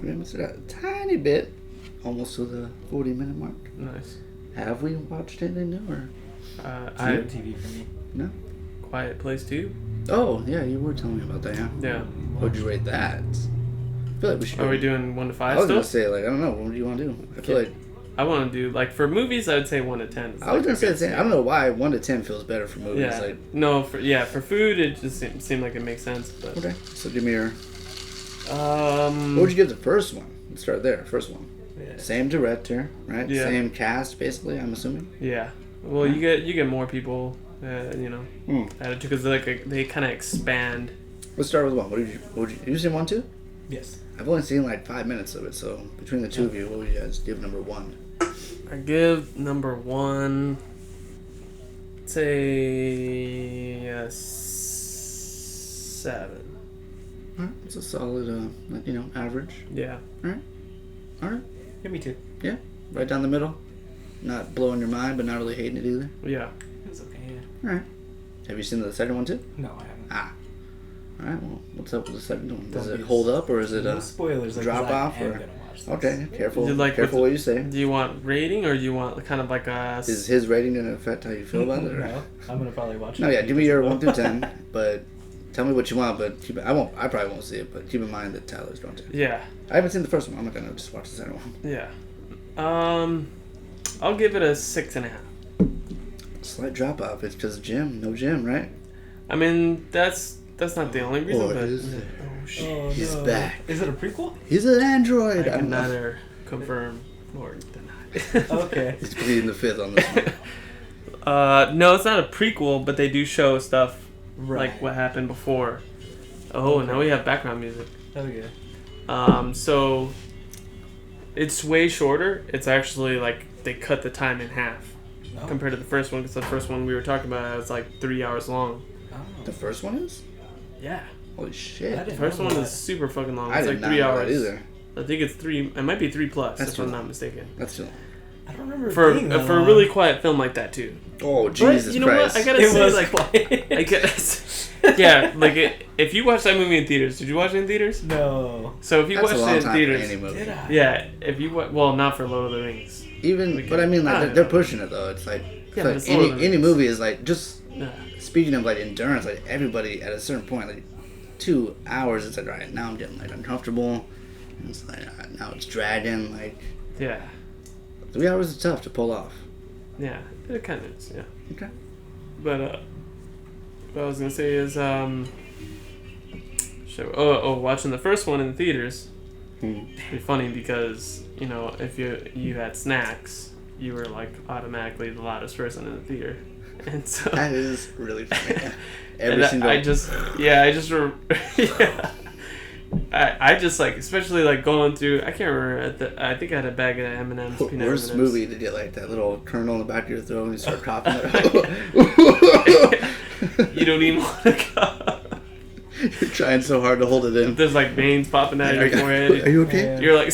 We missed it out a tiny bit, almost to the 40-minute mark. Nice. Have we watched anything new or I TV for me. no? Quiet Place 2. Oh yeah, you were telling me about that. Yeah. Yeah. What would you rate that? I feel like we should. Are we doing 1 to 5 I was still? gonna say like I don't know. What do you want to do? I feel like I want to do like for movies. I would say 1 to 10. I was gonna say the same. I don't know why 1 to 10 feels better for movies. Yeah. Like No, for food it just seemed like it makes sense. But okay, so give me your. what What would you give the first one? Let's start there. First one. Yeah. Same director, right? Yeah. Same cast, basically. I'm assuming. Yeah. Well, you get more people, added to because they kind of expand. Let's start with one. What would you seen 1, 2? Yes. I've only seen like 5 minutes of it, so between the two of you, what would you guys give number 1? I give number 1. Say 7. Alright, it's a solid, average. Yeah. Alright, Yeah, me too. yeah, right down the middle. Not blowing your mind, but not really hating it either. Yeah. It was okay, yeah. Alright. Have you seen the second one too? No, I haven't. Alright, well, what's up with the second one? Does Don't it be hold up, or is it No a spoilers. Like, drop 'cause I off, am or- gonna watch this. okay? Careful, You like careful what you say. Do you want rating or do you want kind of like a? Is his rating gonna affect how you feel about it? Or? No, I'm gonna probably watch it. No, yeah. Give me your 1 through 10, but tell me what you want. But keep it. I probably won't see it, but keep in mind that Tyler's going to. Yeah. I haven't seen the first one. I'm not gonna just watch the second one. Yeah. I'll give it a 6.5. Slight drop off. It's because gym, no gym, right? I mean, that's That's not the only reason, Or but is it? oh shit. Oh, He's no. back. Is it a prequel? He's an I android. can neither confirm nor deny. Okay. He's pleading the fifth on this one. No, it's not a prequel, but they do show stuff Right. like what happened before. Oh, and now we have background music. Okay. So it's way shorter. It's actually like they cut the time in half Oh. compared to the first one, because the first one we were talking about is like 3 hours long. Oh. The first one is? Yeah. Holy I shit. The didn't first know one that. is super fucking long. I It's did like not 3 know that hours. either. I think it's 3. It might be 3 plus That's if too I'm long. not mistaken. That's too. I don't remember For it being that a long. really quiet film like that too. Oh, But Jesus you know Christ. what? I gotta It say, was like, quiet. I guess, yeah, like if you watched that movie in theaters, did you watch it in theaters? No. So if you That's a watched long it in time for theaters, any movie. Did I? yeah, if you well, not for Lord of the Rings. Even, but I mean, like, they're pushing it though. It's like, Yeah, but like it's Lord of the any Rings. movie is like, just Yeah. speaking of like endurance, like everybody at a certain point, like 2 hours, it's like, right, now I'm getting like uncomfortable. And it's like, now it's dragging. Like, Yeah, 3 hours is tough to pull off. yeah, it kind of is, yeah. Okay. But what I was gonna say is watching the first one in the theaters. It'd be funny because you know if you had snacks, you were like automatically the loudest person in the theater, and so That is really funny. Every and single. I just I just like, especially like going through. I can't remember. I think I had a bag of M&Ms. peanut Worst M&Ms. movie to get like that little kernel in the back of your throat and you start coughing. You don't even want to go. You're trying so hard to hold it in. There's like veins popping out of your Are forehead. you okay? Yeah. You're like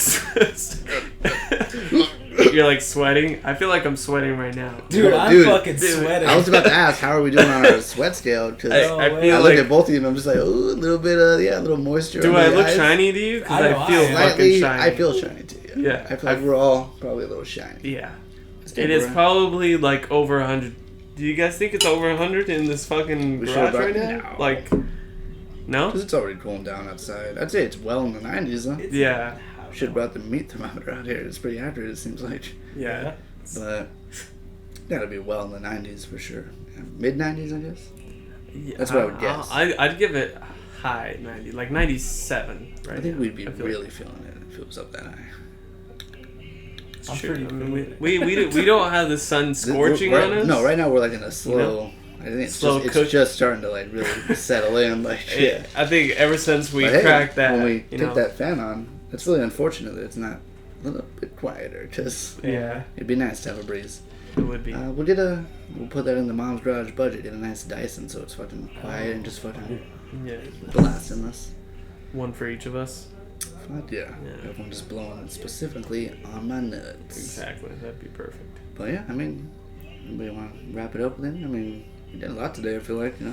you're like sweating. I feel like I'm sweating right now. Dude, Oh, I'm dude. fucking Dude. sweating. I was about to ask, how are we doing on our sweat scale? Because I No feel I like. look at both of you and I'm just like, ooh, a little bit of, a little moisture. Do under I the look eyes. shiny to you? Because I know I feel I am. fucking Slightly, shiny. I feel shiny too. Yeah. I feel like we're all probably a little shiny. Yeah. Let's It take is a breath. probably like over 100. Do you guys think it's over 100 in this fucking We garage should right have now? brought- Like, no? Because it's already cooling down outside. I'd say it's well in the 90s, though. It's Yeah. Should have brought the meat thermometer out here. It's pretty accurate, it seems like. Yeah. But gotta be well in the 90s for sure. Mid 90s, I guess. Yeah, That's what I would guess. I'd give it high 90, like 97 right I think now. we'd be I feel really feeling it if it was up that high. It's I'm true. pretty I mean, cool with it. we don't have the sun scorching Right- on us. No, right now we're like in a slow. I think Slow it's cook. just starting to like really settle in. Like Yeah, I think ever since we But hey, cracked that, when we you take know, that fan on, it's really unfortunate that it's not a little bit quieter. Because yeah, it'd be nice to have a breeze. it would be. We'll put that in the Mom's Garage budget. Get a nice Dyson so it's fucking quiet and just fucking Yeah, blasting us. one for each of us. Fuck yeah. Yeah. Everyone just blowing it specifically on my nuts. Exactly, that'd be perfect. But yeah, I mean, anybody want to wrap it up then? I mean, we did a lot today. I feel like, I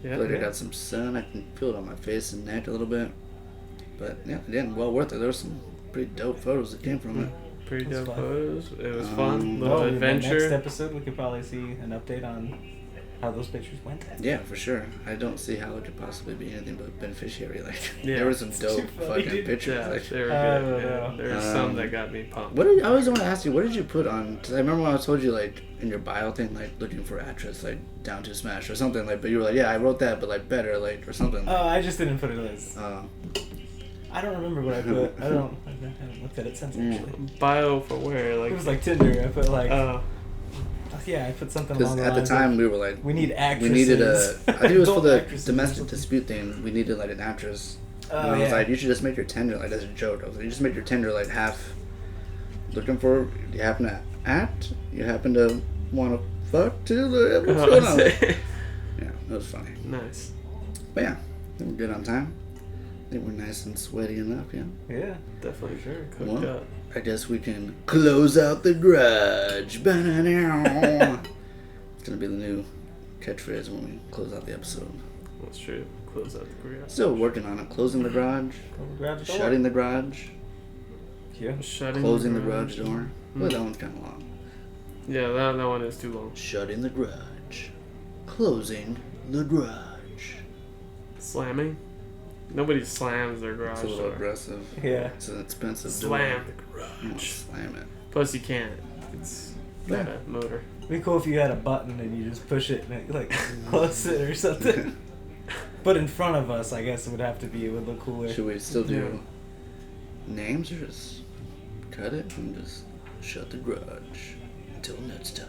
Yeah, feel like I yeah. got some sun. I can feel it on my face and neck a little bit. But yeah, again, well worth it. There were some pretty dope photos that came from it. Pretty That's dope fun. photos. It was Um, fun. Little Oh, in the next adventure. episode, we could probably see an update on how those pictures went. Yeah, for sure. I don't see how it could possibly be anything but beneficiary. Like, Yeah. there were some It's dope too funny, fucking dude. pictures. Yeah, Like, they were I good. don't Yeah, know. there were some that got me pumped. I always want to ask you, what did you put on? Because I remember when I told you, like, in your bio thing, like, looking for actress, like, down to smash or something, like, but you were like, yeah, I wrote that, but, like, better, like, or something. Oh, I just didn't put it as. Uh, I don't remember what I put. I haven't looked at it since actually. Bio for where? Like, It was like Tinder. I put like. oh, Yeah, I put something Because along the at the lines time, of, we were like, we need we actresses. needed I think it was for Adult the actresses or domestic something. dispute thing, we needed, like, an actress. Oh, And I was yeah. like, you should just make your Tinder, like, as a joke. I was like, you just make your Tinder, like, half looking for, you happen to act, you happen to want to fuck, too, like, what's going on? Yeah, it was funny. nice. But yeah, I think we're good on time. I think we're nice and sweaty enough, yeah. Yeah. Definitely sure. Cooked Well, up. I guess we can close out the garage. Ba-da-dow. It's gonna be the new catchphrase when we close out the episode. That's true. Close out the garage. Still working on it. Closing the garage, Grab the door. shutting the garage, Yeah. Shutting closing the garage door. Hmm. Well, that one's kind of long. Yeah, that one is too long. Shutting the garage, closing the garage. Slamming? Nobody slams their garage It's a little door. aggressive. Yeah. It's an expensive Slam door. the You don't garage. slam it. Plus you can't. It's got Yeah. a motor. It'd be cool if you had a button and you just push it and it, like close it or something. But in front of us, I guess it would have to be. It would look cooler. Should we still do names or just cut it and just shut the garage until next time?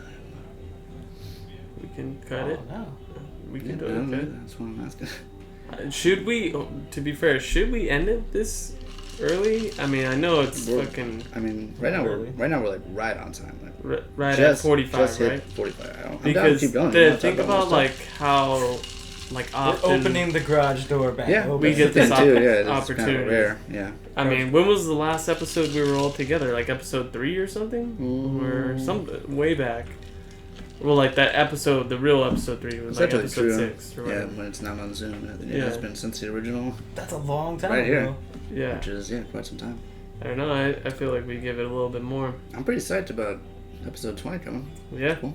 We can cut it. No. We can Yeah, do it. Okay. that's what I'm asking. Should we? To be fair, should we end it this early? I mean, I know it's fucking. I mean, right now we're like right on time. Like, Right at 45, just right? Hit 45. I'm down to Because keep going. think about like how, like often We're opening the garage door back. Yeah, open. we get this opportunity. opportunity. Kind of rare. Yeah. I mean, when was the last episode we were all together? Like episode 3 or something, or some way back. Well, like that episode, the real episode 3 was like episode true. 6 or Yeah, whatever. when it's not on Zoom. Yeah. It's been since the original. That's a long time Right here. ago. Yeah. Which is, quite some time. I don't know. I feel like we give it a little bit more. I'm pretty psyched about episode 20 coming. Yeah. Cool.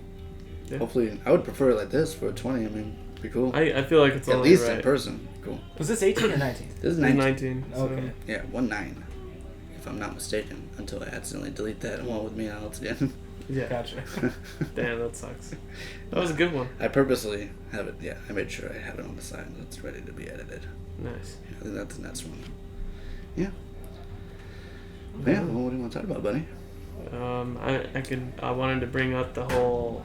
Yeah. Hopefully, I would prefer it like this for a 20. I mean, be cool. I feel like it's At only least right. in person. Cool. Was this 18 or 19? This is 19. 19. So. Okay. Yeah, 19. If I'm not mistaken. Until I accidentally delete that and won't with me else again. Yeah. Gotcha. Damn, that sucks. That was a good one. I purposely have it. Yeah, I made sure I have it on the side. It's ready to be edited. Nice. I think that's the next one. Yeah. Yeah. Well, what do you want to talk about, buddy? I wanted to bring up the whole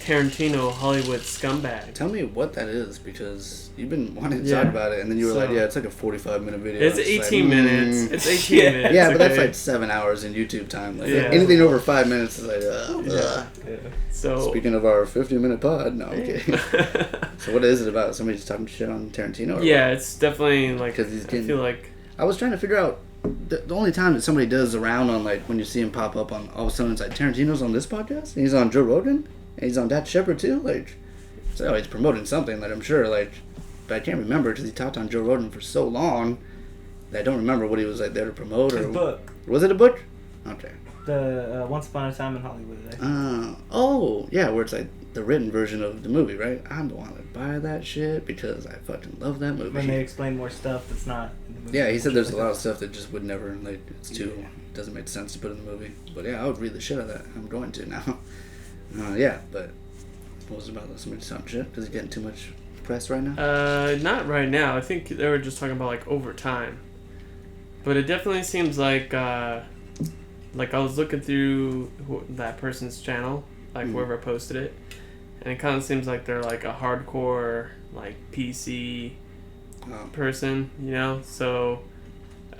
Tarantino Hollywood scumbag. Tell me what that is, because you've been wanting to Yeah. talk about it, and then you were like, So- "Yeah, it's like a 45-minute video." It's just 18 like, minutes. It's 18 Yeah. minutes. Yeah, but that's okay? like 7 hours in YouTube time. Like Yeah. anything over 5 minutes is like, Yeah. Yeah. So Speaking of our 50-minute pod, no, okay. So what is it about? Somebody just talking shit on Tarantino? Or yeah, it's definitely like 'Cause he's I getting- feel like I was trying to figure out the only time that somebody does around on, like, when you see him pop up on, all of a sudden it's like, Tarantino's on this podcast, and he's on Joe Rogan, and he's on Dat Shepherd too, like, so he's promoting something that I'm sure, like, but I can't remember because he talked on Joe Rogan for so long that I don't remember what he was like there to promote. His Or book. Was it a book? Okay. The Once Upon a Time in Hollywood. Oh, yeah, where it's like the written version of the movie, right? I'm the one to buy that shit because I fucking love that movie. When they explain more stuff that's not in the movie. Yeah, he said there's a lot of stuff that just would never, like, it's too, doesn't make sense to put in the movie. But yeah, I would read the shit out of that. I'm going to now. Yeah, but what was it about? Somebody talking shit? Because he's getting too much press right now? not right now. I think they were just talking about like over time. But it definitely seems like I was looking through that person's channel, like whoever posted it, and it kind of seems like they're like a hardcore like PC person, you know. So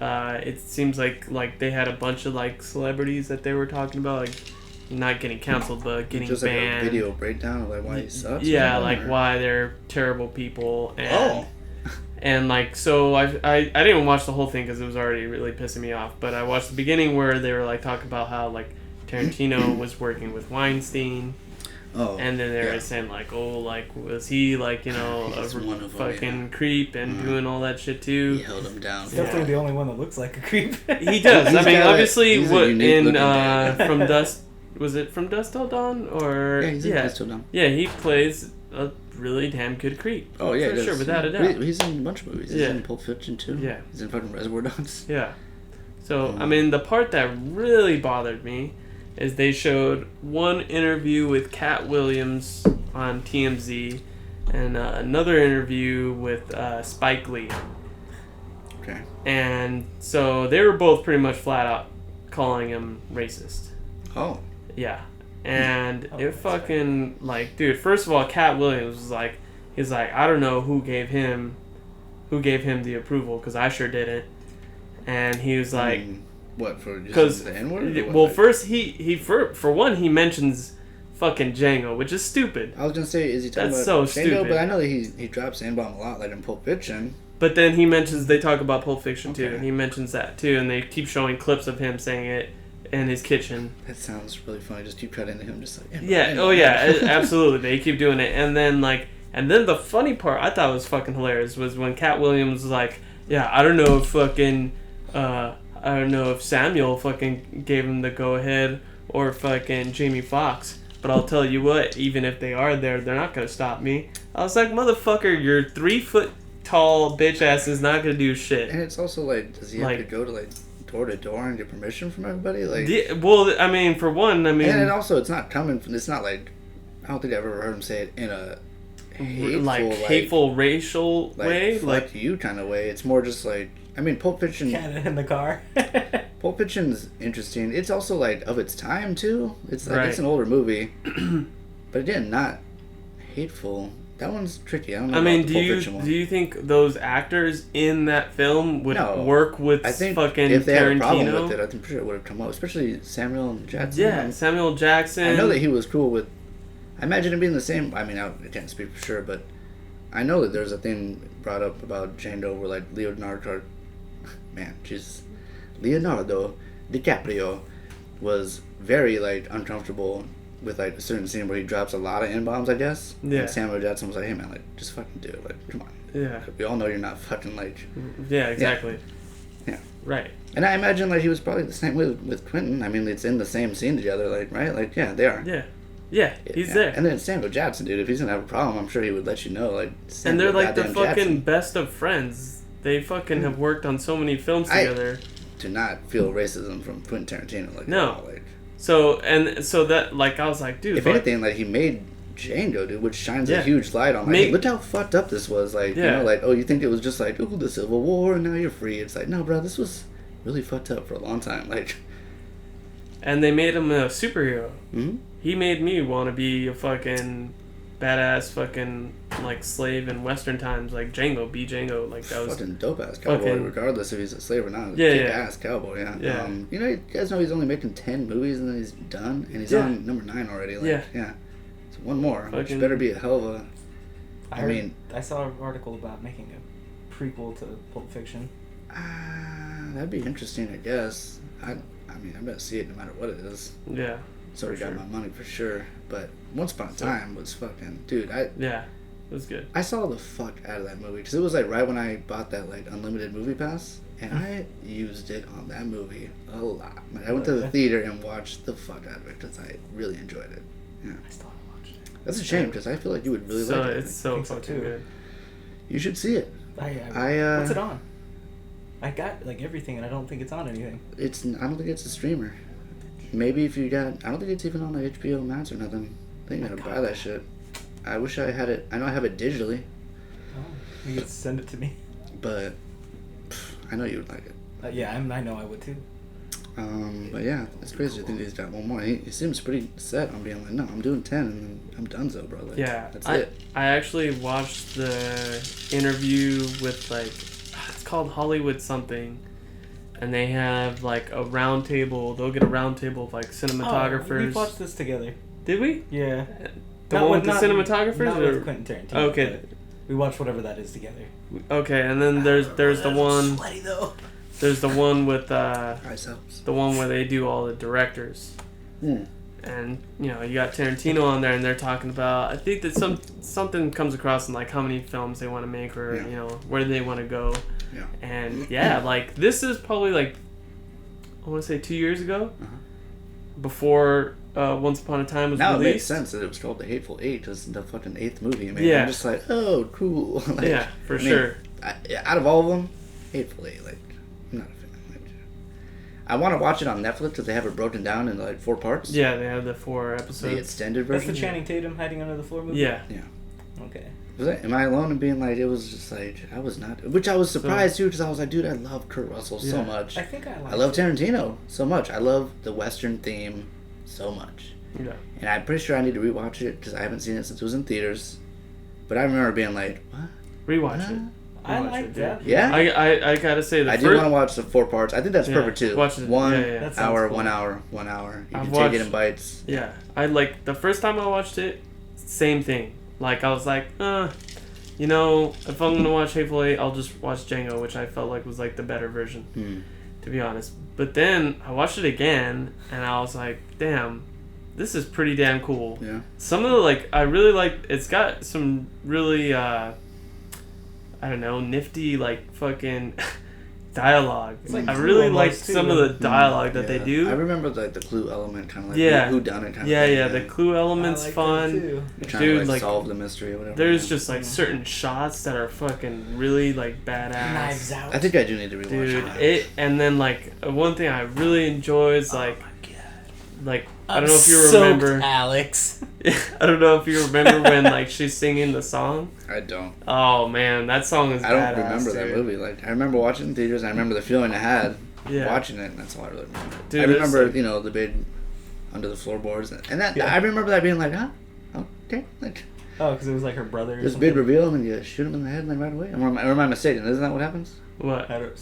it seems like they had a bunch of like celebrities that they were talking about, like not getting canceled but getting just banned. Like a video breakdown of like why he sucks? Yeah, or like something, or- why they're terrible people. And, Oh. And like, so I didn't watch the whole thing because it was already really pissing me off. But I watched the beginning where they were like talking about how like Tarantino was working with Weinstein. Oh. And then they were yeah. saying like, oh, like was he like, you know, a He's one of them, fucking yeah. creep and doing all that shit too. He held him down. He's definitely the only one that looks like a creep. He does. He's I mean, got obviously, he's a what unique in looking guy. From Dust was it From Dusk Till Dawn or Yeah, he's in Dust Till Dawn. Yeah, he plays a really damn good creep. Oh yeah, for he sure, does. without a doubt. He's in a bunch of movies. He's Yeah. in Pulp Fiction too. Yeah. He's in fucking Reservoir Dogs. Yeah. So I mean, the part that really bothered me is they showed one interview with Cat Williams on TMZ and another interview with Spike Lee. Okay. And so they were both pretty much flat out calling him racist. Oh. Yeah. And Oh, it that's fucking, like, dude, first of all, Cat Williams was like, he's like, I don't know who gave him the approval, because I sure didn't. And he was like, what, for because, just the N-word? well, first, he for one, he mentions fucking Django, which is stupid. I was gonna say, is he talking That's about so Django? stupid. But I know that he drops N-bomb a lot, like in Pulp Fiction. But then he mentions, they talk about Pulp Fiction too, Okay. and he mentions that too, and they keep showing clips of him saying it in his kitchen. That sounds really funny. Just keep cutting to him, just like N-bomb, Yeah, N-bomb. oh yeah, absolutely. They keep doing it. And then the funny part I thought was fucking hilarious was when Cat Williams was like, yeah, I don't know if fucking, I don't know if Samuel fucking gave him the go ahead or fucking Jamie Foxx. But I'll tell you what, even if they are there, they're not gonna stop me. I was like, motherfucker, your 3 foot tall bitch ass is not gonna do shit. And it's also like, does he have Like- to go to like door to door and get permission from everybody? Like, Well, I mean, for one, I mean, and also it's not coming from. It's not like, I don't think I've ever heard him say it in hateful racial way, like you kind of way. It's more just like, I mean, Pulp Fiction. Canada in the car. Pulp Fiction's interesting. It's also like of its time too. It's like it's an older movie, but again, not hateful. That one's tricky. I don't know. I mean, about the Pulp Fiction one. Do you think those actors in that film would work with fucking if they Tarantino? had a problem with it, I'm sure it would have come up. Especially Samuel Jackson. Yeah, Samuel Jackson. I know that he was cool with. I imagine it being the same. I mean, I can't speak for sure, but I know that there's a thing brought up about Django where like Leonardo Dicaprio was very like uncomfortable with like a certain scene where he drops a lot of N-bombs, I guess. Yeah. And Samuel Jackson was like, "Hey man, like just fucking do it. Like, come on. Yeah. We all know you're not fucking like." Yeah, exactly. Yeah. Right. And I imagine like he was probably the same way with Quentin. I mean, it's in the same scene together, like right, like yeah, they are. Yeah. Yeah, he's there. And then Samuel Jackson, dude, if he's gonna have a problem, I'm sure he would let you know, like. And they're like the fucking Jackson. Best of friends. They fucking have worked on so many films together. Do not feel racism from Quentin Tarantino, like no. like. So that like I was like, dude. If anything, like he made Django, dude, which shines a huge light on like, look how fucked up this was. Like, you know, like, oh, you think it was just like, ooh, the Civil War, and now you're free. It's like, no, bro, this was really fucked up for a long time. Like. And they made him a superhero. Mm-hmm. He made me want to be a fucking badass fucking like slave in Western times, like Django, be Django, like that was fucking dope ass cowboy, regardless if he's a slave or not. Yeah, kick ass cowboy, yeah. You know, you guys know he's only making 10 movies and then he's done, and he's on number 9 already. Like, yeah. So one more, which better be a hell of a. I saw an article about making a prequel to Pulp Fiction. That'd be interesting, I guess. I mean, I'm gonna see it no matter what it is. Yeah. It's already got my money for sure. But Once Upon a Time was fucking, dude. Yeah, it was good. I saw the fuck out of that movie because it was like right when I bought that like unlimited movie pass, and I used it on that movie a lot. Like, I went to the theater and watched the fuck out of it because I really enjoyed it. Yeah. I still haven't watched it. That's a shame because I feel like you would really like it. It's so fucking good. You should see it. What's it on? I got like everything, and I don't think it's on anything. I don't think it's a streamer. Maybe if you got, I don't think it's even on the HBO Max or nothing. I think you gotta buy that shit. I wish I had it. I know I have it digitally. Oh, you could send it to me. But I know you would like it. I know I would too. But yeah, it's crazy to think he's got one more. He seems pretty set on being like, no, I'm doing 10 and then I'm donezo, bro. Like, that's it. I actually watched the interview with like, it's called Hollywood something. And they have like a round table. They'll get a round table of like cinematographers. Oh, we watched this together. Did we? Yeah. The one with the cinematographers? Not with Quentin Tarantino. Okay. We watched whatever that is together. Okay, and then there's the one. Sweaty though. There's the one with the one where they do all the directors. And you know, you got Tarantino on there, and they're talking about. I think that something comes across in like how many films they want to make, or you know, where do they want to go. Yeah. And like this is probably like, I want to say 2 years ago, before Once Upon a Time was released. Now it makes sense that it was called The Hateful Eight, because the fucking 8th movie. I mean, I'm just like, oh, cool. Like, for sure. Out of all of them, Hateful Eight, like, I'm not a fan. Like, I want to watch it on Netflix because they have it broken down into like 4 parts. Yeah, they have the 4 episodes. The extended version. That's the Channing Tatum hiding under the floor movie? Yeah. Okay. Am I alone in being like, it was just like, I was not, which I was surprised too, because I was like, dude, I love Kurt Russell so much. I think I love Tarantino so much. I love the Western theme so much. Yeah. And I'm pretty sure I need to rewatch it because I haven't seen it since it was in theaters. But I remember being like, what? Rewatch it. I like that. Yeah? I gotta say I do want to watch the 4 parts. I think that's perfect too. Watch it. 1 hour, cool. 1 hour, 1 hour. You can take it in bites. Yeah. I like, the first time I watched it, same thing. Like, I was like, you know, if I'm gonna watch Hateful Eight, I'll just watch Django, which I felt like was like the better version, to be honest. But then I watched it again, and I was like, damn, this is pretty damn cool. Yeah. Some of the, like, I really like, it's got some really, I don't know, nifty, like, fucking dialogue. Like, I really like some of the dialogue that they do. I remember the clue element, kind of like who done it kind of thing. Yeah, the clue element's like fun. You're trying to like solve the mystery or whatever. There's just like certain shots that are fucking really like badass. Knives Out. I think I do need to rewatch it. And then like one thing I really enjoy is like, like I don't know if you remember, Alex. I don't know if you remember when like she's singing the song. I don't. Oh man, that song is. I don't badass, remember dude. that movie. Like I remember watching it in theaters. And I remember the feeling I had Yeah. watching it, and that's all I really remember. Dude, I remember, like, you know, the big under the floorboards, and that Yeah. I remember that being like, huh, okay, like Oh, because it was like her brother. Or this something. big reveal, and then you shoot him in the head, and then right away. Or am I mistaken? Isn't that what happens? What? I don't.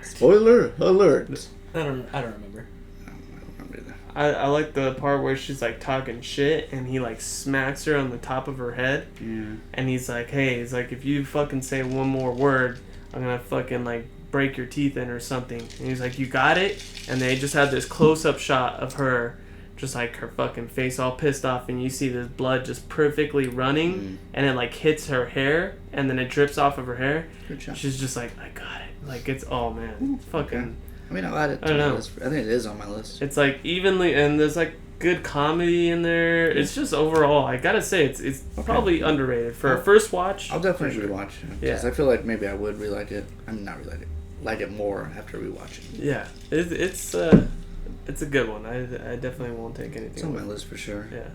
Spoiler alert. Spoiler alert. I don't remember. I don't remember either. I like the part where she's like talking shit and he like smacks her on the top of her head Yeah. and he's like, hey, he's like, if you fucking say one more word, I'm gonna fucking like break your teeth in or something. And he's like, you got it? And they just had this close up shot of her, just like her fucking face all pissed off, and you see this blood just perfectly running and it like hits her hair and then it drips off of her hair. Good job. She's just like, I got it. Like it's fucking. Okay. I mean, I'll add it to I don't my know. list. I think it is on my list. It's like evenly, and there's like good comedy in there. It's just overall, I gotta say, it's probably underrated for a first watch. I'll definitely rewatch it. Because Yeah. I feel like maybe I would re-like it. I mean, not re-like it. Like it more after rewatching. Yeah, it's a good one. I definitely won't take anything. It's on my away. list for sure. Yeah.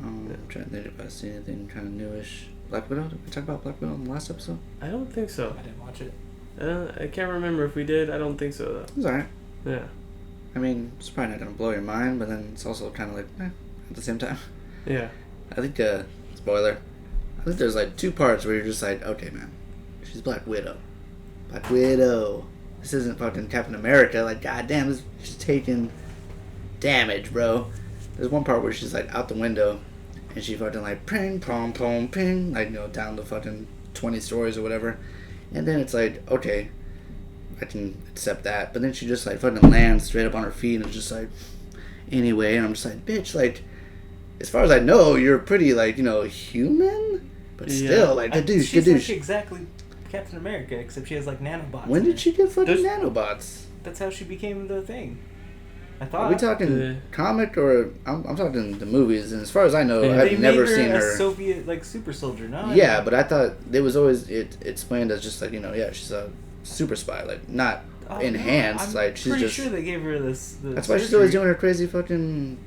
I'm trying to think if I see anything kind of newish. Black Widow? Did we talk about Black Widow in the last episode? I don't think so. I didn't watch it. I can't remember if we did. I don't think so though. It's alright. Yeah. I mean, it's probably not going to blow your mind, but then it's also kind of like, at the same time. Yeah. I think, spoiler, I think there's like two parts where you're just like, okay, man, she's Black Widow. Black Widow. This isn't fucking Captain America. Like, goddamn, she's taking damage, bro. There's one part where she's like out the window and she fucking like ping, pong, pong, ping, like, you know, down the fucking 20 stories or whatever. And then it's like, okay, I can accept that. But then she just like fucking lands straight up on her feet and is just like, anyway. And I'm just like, bitch, like, as far as I know, you're pretty, like, you know, human? But still, like, she's like exactly Captain America, except she has like nanobots. When did she get fucking There's- nanobots? That's how she became the thing. I Are thought. we talking comic or... I'm talking the movies, and as far as I know, Yeah. They I've never made her seen a her... Soviet like super soldier, no? Yeah, but I thought it was always explained as just like, you know, yeah, she's a super spy, like, not enhanced, I'm like, she's pretty just... sure they gave her this. That's why she's always doing her crazy fucking...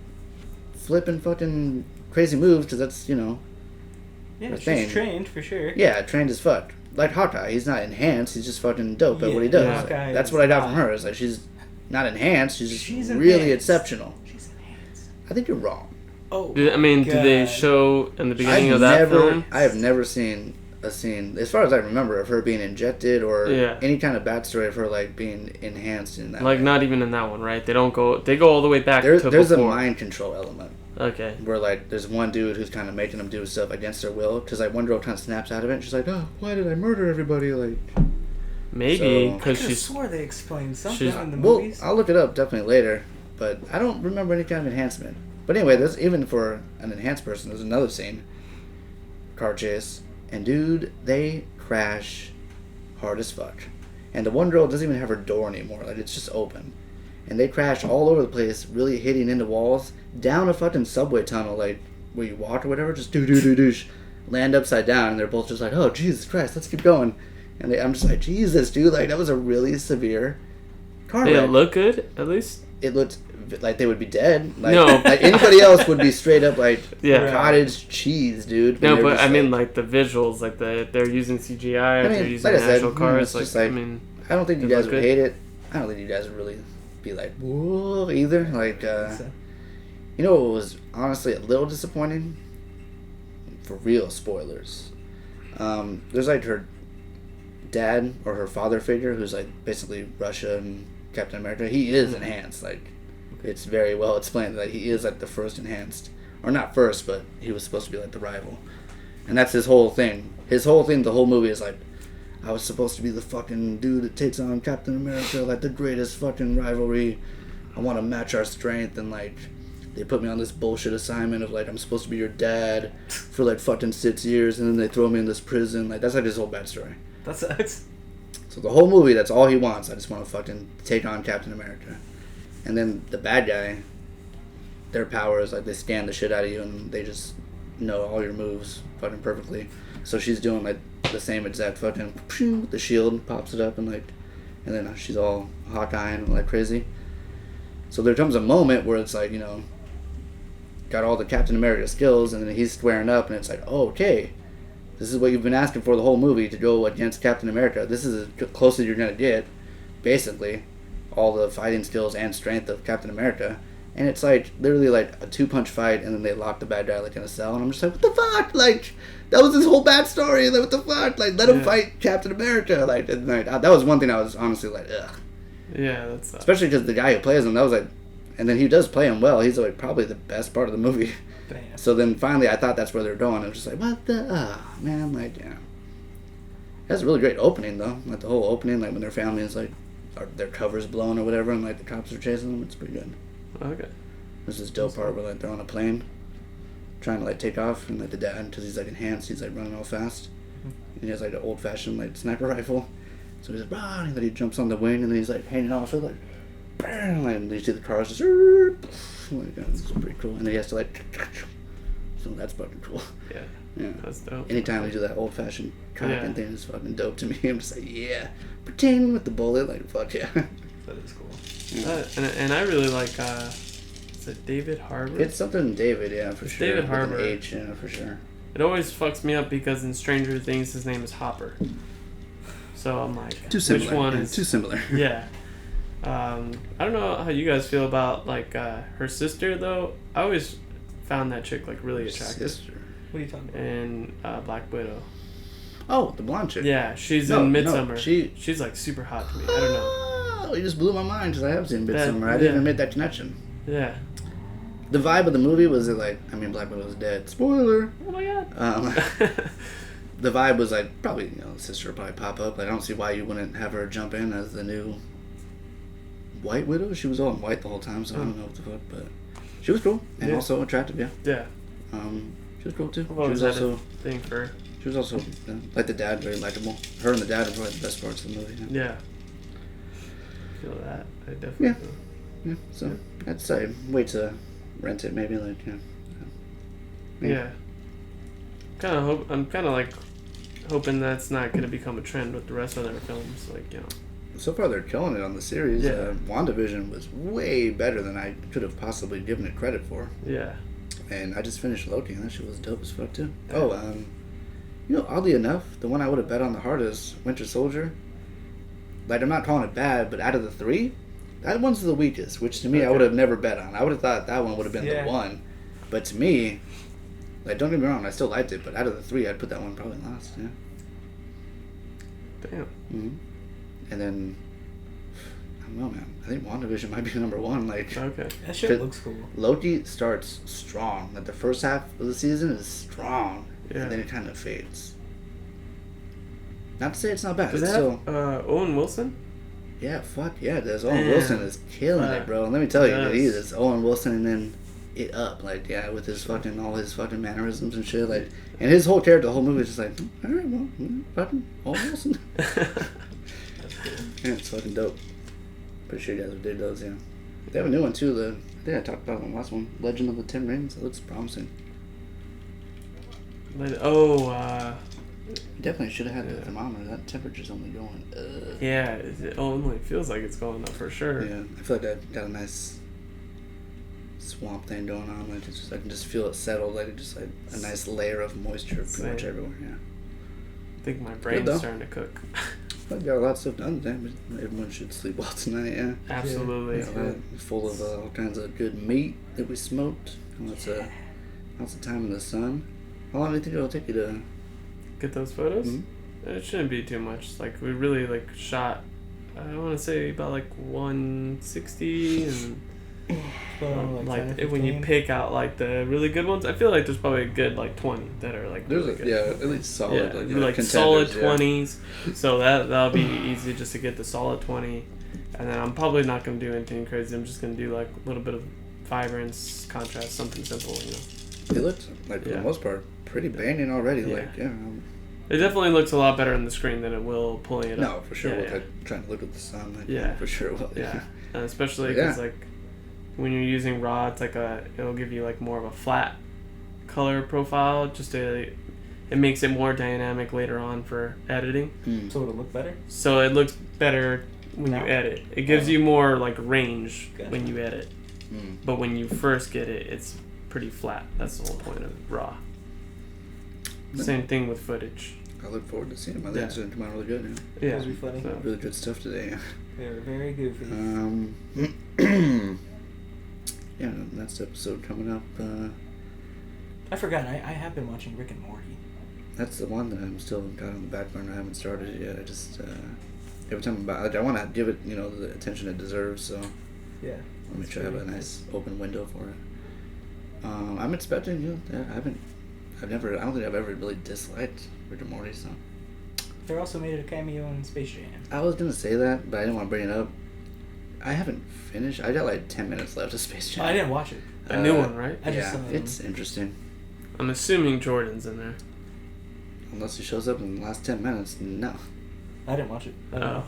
flipping fucking crazy moves, because that's, you know... Yeah, her she's thing. trained for sure. Yeah, trained as fuck. Like Hawkeye, he's not enhanced, he's just fucking dope at what he does. Yeah. Like, Hawkeye that's is what I got from not. her, is like, she's not enhanced, she's just She's really enhanced. exceptional. She's enhanced. I think you're wrong. Oh. I mean, do they God. show in the beginning of that film? I have never seen a scene, as far as I remember, of her being injected or any kind of backstory of her like being enhanced in that. Like, way. not even in that one, right? They don't go. They go all the way back to There's before. a mind control element Okay. where like there's one dude who's kind of making them do stuff against their will, because like one girl kind of snaps out of it and she's like, oh, why did I murder everybody? Like, Maybe So- I because could have she's. swore they explained something she's- in the well, movies. I'll look it up definitely later, but I don't remember any kind of enhancement. But anyway, there's even for an enhanced person, there's another scene, car chase, and dude, they crash hard as fuck. And the one girl doesn't even have her door anymore, like it's just open. And they crash all over the place, really hitting into walls, down a fucking subway tunnel, like where you walk or whatever, just doosh, land upside down, and they're both just like, oh Jesus Christ, let's keep going. And I'm just like, Jesus, dude, like that was a really severe car They wreck. look good, at least. It looked like they would be dead. Like, No. like anybody else would be straight up like Yeah. cottage cheese, dude. No, They're but just I mean, like the visuals, like they're using CGI, or I mean, they're using like I said, actual cars. it's just I like- mean, I don't think you They guys look would good. hate it. I don't think you guys would really be like, whoa, either. Like, you know what was honestly a little disappointing? For real spoilers. There's like her dad or her father figure who's like basically Russia and Captain America. He is enhanced. Like, it's very well explained that he is like the first enhanced. Or not first, but he was supposed to be like the rival. And that's his whole thing. His whole thing, the whole movie is like, I was supposed to be the fucking dude that takes on Captain America, like the greatest fucking rivalry. I want to match our strength, and like, they put me on this bullshit assignment of like, I'm supposed to be your dad for like fucking 6 years, and then they throw me in this prison. Like, that's like his whole backstory. That sucks. So the whole movie, that's all he wants. I just want to fucking take on Captain America. And then the bad guy, their power is like they scan the shit out of you and they just know all your moves fucking perfectly. So she's doing like the same exact fucking pew, the shield pops it up and like, and then she's all Hawkeye and like crazy. So there comes a moment where it's like, you know, got all the Captain America skills, and then he's squaring up, and it's like, oh, okay, this is what you've been asking for the whole movie, to go against Captain America. This is as close as you're gonna get, basically, all the fighting skills and strength of Captain America. And it's like literally like a 2-punch fight, and then they lock the bad guy like in a cell, and I'm just like, what the fuck? Like, that was his whole bad story. Like, what the fuck? Like, let him fight Captain America. Like, and, like, that was one thing I was honestly like, ugh. Yeah, that's especially because the guy who plays him, that was like, and then he does play him well. He's like probably the best part of the movie. Damn. So then finally, I thought that's where they're going. I was just like, what the man? Like, yeah, that's a really great opening though. Like the whole opening, like when their family is like, their cover's blown or whatever, and like the cops are chasing them. It's pretty good. Okay. There's this dope part where like they're on a plane, trying to like take off, and like the dad, because he's like enhanced, he's like running all fast, and he has like an old-fashioned like sniper rifle. So he's like, run, and then he jumps on the wing, and then he's like hanging off it, like, bam, and you see the cars just, like, that's pretty cool. And then he has to like, so that's fucking cool. Yeah. Yeah. That's dope. Anytime we do that old-fashioned cocking thing, is fucking dope to me. I'm just like, yeah, pretend with the bullet, like, fuck yeah. That is cool. Yeah. And I really like, is it David Harbour? It's something David, yeah, for sure. David With Harbour. an H, yeah, for sure. It always fucks me up because in Stranger Things his name is Hopper. So I'm like, Too similar. which one yeah, is... too similar. Yeah. I don't know how you guys feel about, like, her sister, though. I always found that chick, like, really attractive. Sister. What are you talking about? And Black Widow. Oh, the blonde chick. Yeah, she's No, in no, Midsummer. she- She's, like, super hot to me. I don't know. Oh, you just blew my mind because I have seen Midsummer. I yeah. didn't even make that connection. Yeah. The vibe of the movie was it like, I mean, Black Widow's dead. Spoiler. Oh, my God. The vibe was like, probably, you know, the sister would probably pop up. Like, I don't see why you wouldn't have her jump in as the new White Widow. She was all in white the whole time, so I don't know what the fuck, but she was cool and Yeah. also attractive. Yeah. Yeah. She was cool too. I've always She was had also. a thing for her. She was also like the dad, very likable. Her and the dad are probably the best parts of the movie. Yeah. I feel that. I definitely Yeah. feel. Yeah. So I'd say wait to rent it, maybe like Yeah. I'm kind of like hoping that's not going to become a trend with the rest of their films. Like, you know. So far, they're killing it on the series. Yeah. WandaVision was way better than I could have possibly given it credit for. Yeah. And I just finished Loki, and that shit was dope as fuck too. Oh, you know, oddly enough, the one I would have bet on the hardest, Winter Soldier. Like, I'm not calling it bad, but out of the three, that one's the weakest. Which to me, I would have never bet on. I would have thought that one would have been the one. But to me, like, don't get me wrong, I still liked it. But out of the three, I'd put that one probably last. Yeah. Damn. Mm-hmm. And then, I don't know, man. I think WandaVision might be number one. Like, Okay. That shit looks cool. Loki starts strong. Like, the first half of the season is strong. Yeah. And then it kind of fades. Not to say it's not bad. Does It's that still, have Owen Wilson? yeah, fuck yeah, it does. Owen Man. Wilson is killing it, bro. And let me tell you, Yes. he is Owen Wilson and then it up. Like, yeah, with his fucking, all his fucking mannerisms and shit. Like, and his whole character, the whole movie is just like, alright, well, fucking Owen Wilson. That's cool. Yeah, it's fucking dope. Pretty sure you guys did those, yeah. They have a new one too, I think I talked about it on the last one. Legend of the Ten Rings. It looks promising. Definitely should have had the thermometer. That temperature's only going up. Yeah, it only feels like it's going up for sure. Yeah, I feel like I got a nice swamp thing going on. Like it's just, I can just feel it settle. Like it's just like a nice layer of moisture pretty much everywhere. Yeah. I think my brain's though. starting to cook. I've got a lot of stuff done today, but everyone should sleep well tonight. Yeah. Absolutely. Full of all kinds of good meat that we smoked. Lots of time in the sun. How long do you think it'll take you to Get those photos? Mm-hmm. It shouldn't be too much. Like, we really, like, shot, I want to say about, like, 160, and, when you pick out, like, the really good ones, I feel like there's probably a good, like, 20 that are, like, really good. Yeah, at least solid. Like solid 20s, so that'll be easy just to get the solid 20, and then I'm probably not going to do anything crazy. I'm just going to do, like, a little bit of vibrance, contrast, something simple, you know. It looked, like, for the most part, pretty banging already. Yeah. Like, yeah. It definitely looks a lot better on the screen than it will pulling it up. No, for sure. Yeah, With yeah. like, trying to look at the sun. Like, Yeah. For sure. Well, Yeah, and especially because like when you're using RAW, it's like it'll give you like more of a flat color profile. It makes it more dynamic later on for editing. So it'll look better? So it looks better when you edit. It gives you more like range when you edit. But when you first get it, it's pretty flat. That's the whole point of Raw. Same thing with footage. I look forward to seeing them. I think it's going to come out really good. Yeah, Those will be funny. So. Really good stuff today. They were very goofy. Yeah, next episode coming up. I forgot. I have been watching Rick and Morty. That's the one that I'm still got on the back burner. I haven't started it yet. I just every time I want to give it the attention it deserves. So Yeah. I'll make sure I have a nice open window for it. I'm expecting I don't think I've ever really disliked Rick and Morty. So They also made a cameo in Space Jam. I was gonna say that, but I didn't want to bring it up. I haven't finished. I got like 10 minutes left of Space Jam. I didn't watch it. A new one, right? It's interesting. I'm assuming Jordan's in there. Unless he shows up in the last 10 minutes, no. I didn't watch it. I don't know.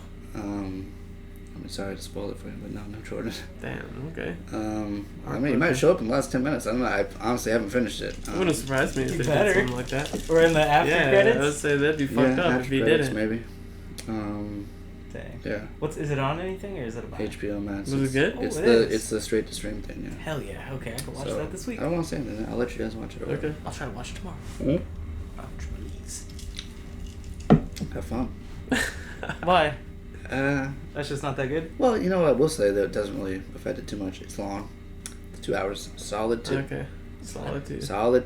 I'm sorry to spoil it for you, but no Jordan. Damn, okay. I mean, he might show up in the last 10 minutes. I don't know. I honestly haven't finished it. It wouldn't surprise me if they did something like that. Or in the after credits? I would say that'd be fucked up if he didn't. Maybe. Dang. Yeah. Is it on anything or is it about HBO Max. Was it good? It's the straight to stream thing, yeah. Hell yeah. Okay, I can watch that this week. I don't want to say anything. I'll let you guys watch it. Okay. I'll try to watch it tomorrow. Mm-hmm. Oh, please. Have fun. Why? That's just not that good? Well, you know what I will say that it doesn't really affect it too much. It's long. 2 hours. Solid 2. Okay. Solid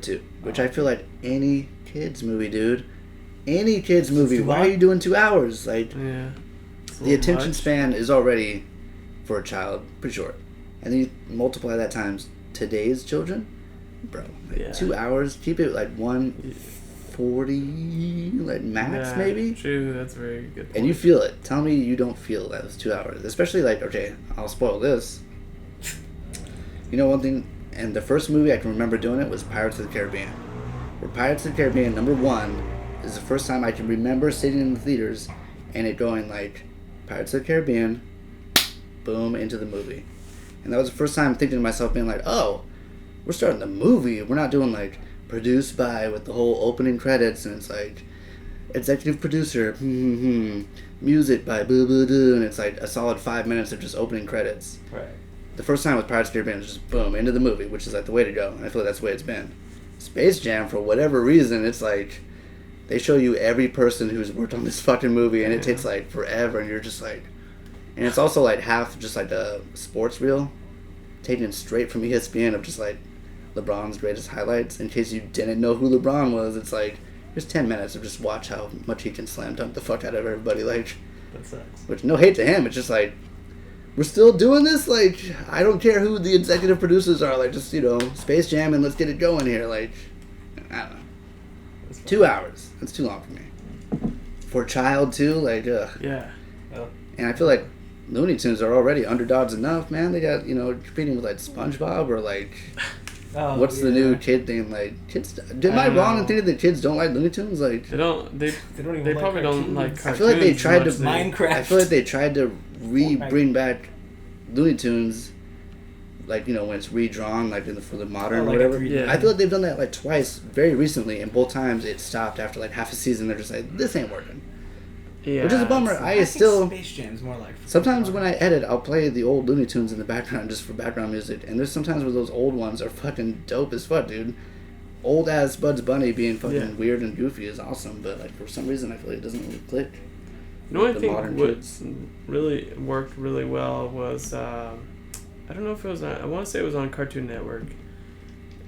2. Which I feel like any kids movie, dude. Any kids movie. Why are you doing 2 hours? Like, yeah. The attention span is already, for a child, pretty short. And then you multiply that times today's children. Bro, 2 hours. Keep it like 1:40, like max, maybe. True, that's a very good point. And you feel it. Tell me you don't feel that was 2 hours. Especially like, okay, I'll spoil this. You know one thing, and the first movie I can remember doing it was Pirates of the Caribbean. Where Pirates of the Caribbean #1 is the first time I can remember sitting in the theaters and it going like Pirates of the Caribbean, boom, into the movie. And that was the first time thinking to myself, being like, oh, we're starting the movie. We're not doing like produced by with the whole opening credits and it's like executive producer, music by boo boo doo, and it's like a solid 5 minutes of just opening credits. Right. The first time with Pirates of the Caribbean was just boom, into the movie, which is like the way to go. And I feel like that's the way it's been. Space Jam, for whatever reason, it's like they show you every person who's worked on this fucking movie and it takes like forever and you're just like, and it's also like half just like a sports reel taken straight from ESPN of just like LeBron's greatest highlights. In case you didn't know who LeBron was, it's like here's 10 minutes of just watch how much he can slam dunk the fuck out of everybody. Like, that sucks. Which, no hate to him, it's just like, we're still doing this? Like, I don't care who the executive producers are. Like, just, Space Jam and let's get it going here. Like, I don't know. 2 hours. That's too long for me. For a child, too, like, ugh. Yeah. And I feel like Looney Tunes are already underdogs enough, man. They got, competing with, like, SpongeBob or, like, what's the new kid thing? Like, kids, am I wrong in thinking that kids don't like Looney Tunes? Like, they probably don't like cartoons. I feel like they tried to, Minecraft. I feel like they tried to bring back Looney Tunes, like, when it's redrawn, like for the modern or whatever. I feel like they've done that like twice very recently, and both times it stopped after like half a season. They're just like, this ain't working. Yeah, which is a bummer. I still Space Jam's more like sometimes when I edit, I'll play the old Looney Tunes in the background just for background music, and there's sometimes where those old ones are fucking dope as fuck, dude. Old ass Bugs Bunny being fucking weird and goofy is awesome, but like for some reason I feel like it doesn't really click. I think what really worked really well was I don't know if it was I want to say it was on Cartoon Network.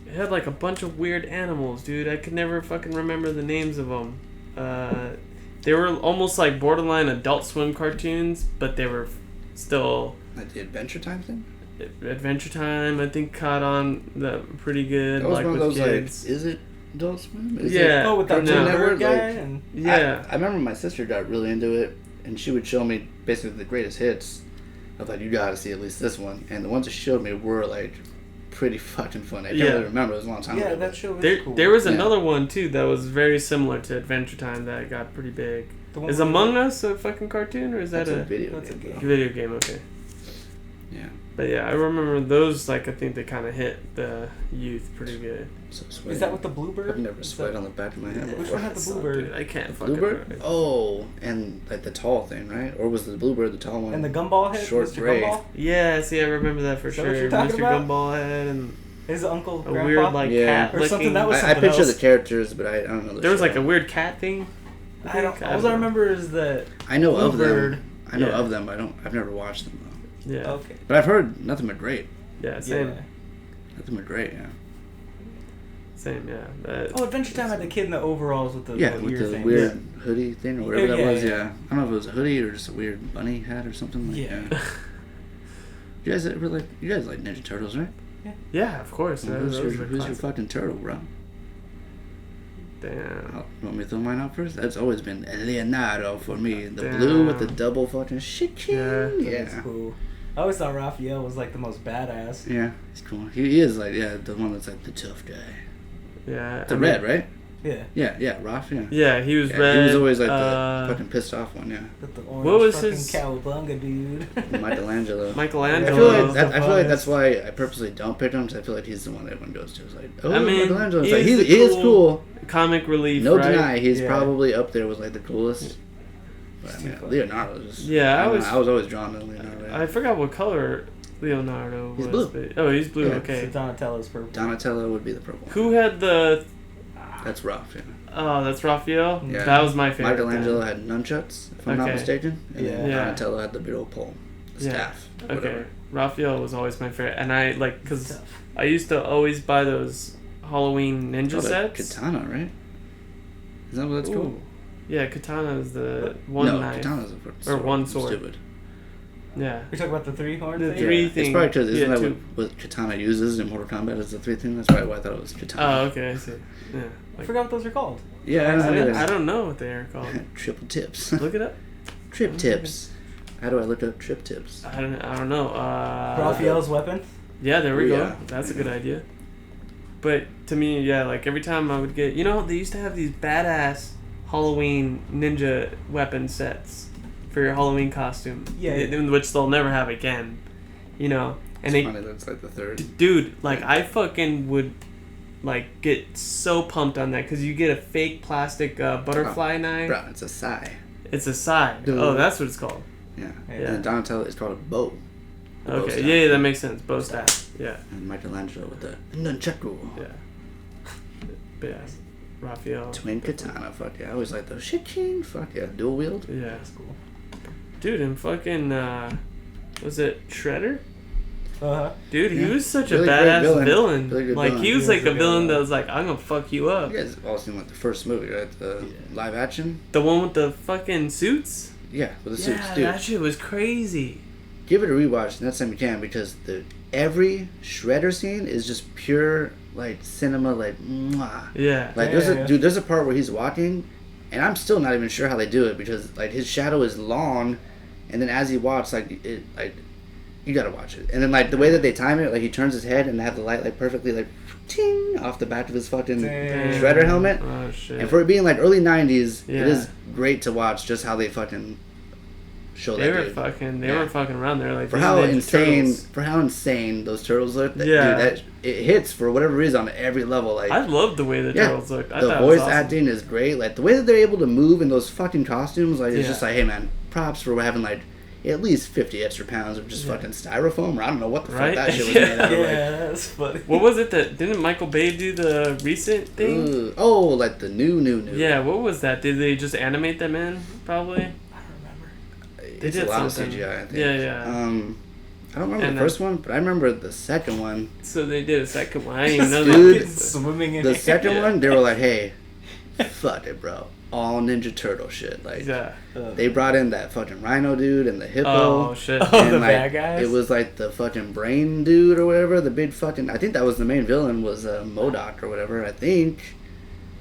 It had like a bunch of weird animals, dude. I could never fucking remember the names of them. They were almost like borderline Adult Swim cartoons, but they were still like the Adventure Time thing. Adventure Time, I think, caught on pretty good. That was like one of with those kids. like, is it Adult Swim? With that Cartoon Network guy. Like, I remember my sister got really into it, and she would show me basically the greatest hits. I was like, you gotta see at least this one, and the ones that she showed me were like pretty fucking fun. I can't really remember. It was a long time ago. Yeah, that show was cool. There was another one too that was very similar to Adventure Time that got pretty big. Is Among Us a fucking cartoon, or is that a video game? Video game, okay. Yeah. But yeah, I remember those. Like, I think they kind of hit the youth pretty good. So is that with the bluebird? I've never sweat on the back of my head before. Which one had the bluebird? Dude, I can't fucking Bluebird? Oh, and like the tall thing, right? Or was the bluebird the tall one? And the gumball head? Short Mr. gray. Gumball? Yeah, see, I remember that for sure. What you're talking Mr. about? Gumball head and... His uncle, a grandpa? weird like Yeah. cat Or something looking. that was- I something picture else. the characters, but I don't know. There was like show. a weird cat thing. I don't. think. All I remember is that. I know of Bluebird. them. I know Yeah. of them. I've never watched them though. Yeah. Okay. But I've heard nothing but great. Yeah. Same. Yeah. Nothing but great. Yeah. Same. Yeah. That, Oh, Adventure Time had the kid in the overalls with the Yeah, little with ear the thing. weird hoodie thing or whatever that Yeah, was. yeah. Yeah. I don't know if it was a hoodie or just a weird bunny hat or something. Like, Yeah. You guys ever like? You guys like Ninja Turtles, right? Yeah, of course. Well, That was a who's your classic. fucking turtle, bro? Damn. You want me to throw mine out first? That's always been Leonardo for me. The blue with the double fucking shit. Yeah. That's cool. I always thought Raphael was like the most badass. Yeah, he's cool. He is like, yeah, the one that's like the tough guy. Yeah. The red, right? Yeah. Yeah, Raph, yeah. Yeah, he was Yeah, red. he was always like the fucking pissed off one, yeah. With the orange What was fucking his- cowabunga, dude. Michelangelo. I Michelangelo. feel like That- I feel like that's why I purposely don't pick him, because I feel like he's the one everyone goes to. It's like, oh, I mean, Michelangelo. It's he like, is he the is cool. Comic relief. No right? deny, he's Yeah. probably up there with like the coolest. But I mean, Leonardo just. Yeah, I was always drawn to Leonardo. I forgot what color Leonardo He's was. blue. But, oh, he's blue. Yeah. Okay. So Donatello's purple. Donatello would be the purple. Who had the? That's Raph, yeah. Oh, that's Raphael. Yeah. That was my favorite. Michelangelo then. had nunchucks, if I'm not Okay. mistaken. And then Yeah. Donatello had the big old pole, the Yeah. staff. Okay. Whatever. Raphael was always my favorite, and I like because Tough. I used to always buy those Halloween ninja Oh, that sets. Katana, right? Is that what that's Ooh. called? Yeah, katana is the one no, knife. Katana's a sword. Or one I'm sword. Stupid. Yeah. You're talking about the three horn The thing? three It's thing. probably because isn't Yeah, that two. what Katana uses in Mortal Kombat is the three thing? That's probably why I thought it was Katana. Oh, okay, I see. Yeah. I Like, forgot what those are called. Yeah, I don't know. I don't know what they are called. Triple tips. Look it up. Trip tips. How do I look up trip tips? I don't know. Raphael's weapon? Yeah, there we Oh, go. yeah. That's a good idea. But to me, yeah, like every time I would get, they used to have these badass Halloween ninja weapon sets for your Halloween costume. Yeah. Which they'll never have again. And It's they, funny that's like the third. dude, like I fucking would, like get so pumped on that because you get a fake plastic butterfly knife. Bro, it's a sai. It's a side. Dude. Oh, that's what it's called. Yeah. Yeah. And then Donatello is called a bow. A bow Okay, staff. yeah, that makes sense. Bow staff. Yeah, And Michelangelo with the nunchaku. yeah. But yeah, Raphael. Twin katana, fuck yeah. I always like those shit king, fuck yeah. Dual wield. Yeah, That's cool. dude, and fucking was it Shredder? Uh-huh. Dude, he Yeah. was such Really a great badass villain. villain. Really good Like villain. he was He like was a a villain good that was like, I'm gonna fuck you up. You guys have all seen like the first movie, right? The live action? The one with the fucking suits. Yeah, with the Yeah, suits, dude. that shit was crazy. Give it a rewatch next time you can because every Shredder scene is just pure like cinema, like mwah. Yeah. Like Yeah. there's a part where he's walking, and I'm still not even sure how they do it because like his shadow is long, and then as he walks, you gotta watch it. And then like the way that they time it, like he turns his head and they have the light like perfectly like ting off the back of his fucking Damn. Shredder helmet. Oh shit. And for it being like early '90s, Yeah. it is great to watch just how they fucking show they that were dude. fucking. They Yeah. weren't fucking around there. Like For these how Ninja insane, Turtles. those turtles look, Yeah. dude, it hits for whatever reason on every level. Like I loved the way the Yeah, turtles looked. I the thought it voice was awesome. acting is great. Like the way that they're able to move in those fucking costumes, like it's Yeah. just like, hey man, props for having like at least 50 extra pounds of just Yeah. fucking styrofoam. Or I don't know what the Right? fuck that shit was made out of. Yeah, that's funny. What was it that didn't Michael Bay do the recent thing? Ooh, oh, like the new. Yeah, what was that? Did they just animate them in? Probably. I don't remember. It's did a lot something. of CGI. I think. Yeah, yeah. I don't remember And the first one, but I remember the second one. So they did a second one. I didn't even know Dude, that. Swimming in The it. second Yeah. one, they were like, hey, fuck it, bro. All Ninja Turtle shit. Like, Yeah. they brought in that fucking rhino dude and the hippo. Oh shit. Oh, the like, bad guys? It was like the fucking brain dude or whatever. The big fucking. I think that was the main villain was MODOK or whatever. I think.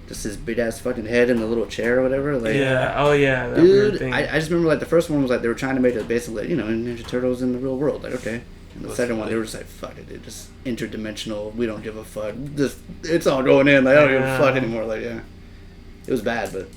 Just his big ass fucking head in the little chair or whatever. Like, Yeah. Oh yeah. That weird dude, thing. I just remember like the first one was like they were trying to make it basically Ninja Turtles in the real world. Like okay. And the second one they were just like fuck it, dude. Just interdimensional. We don't give a fuck. Just it's all going in. Like I don't give a fuck anymore. Like yeah. It was bad, but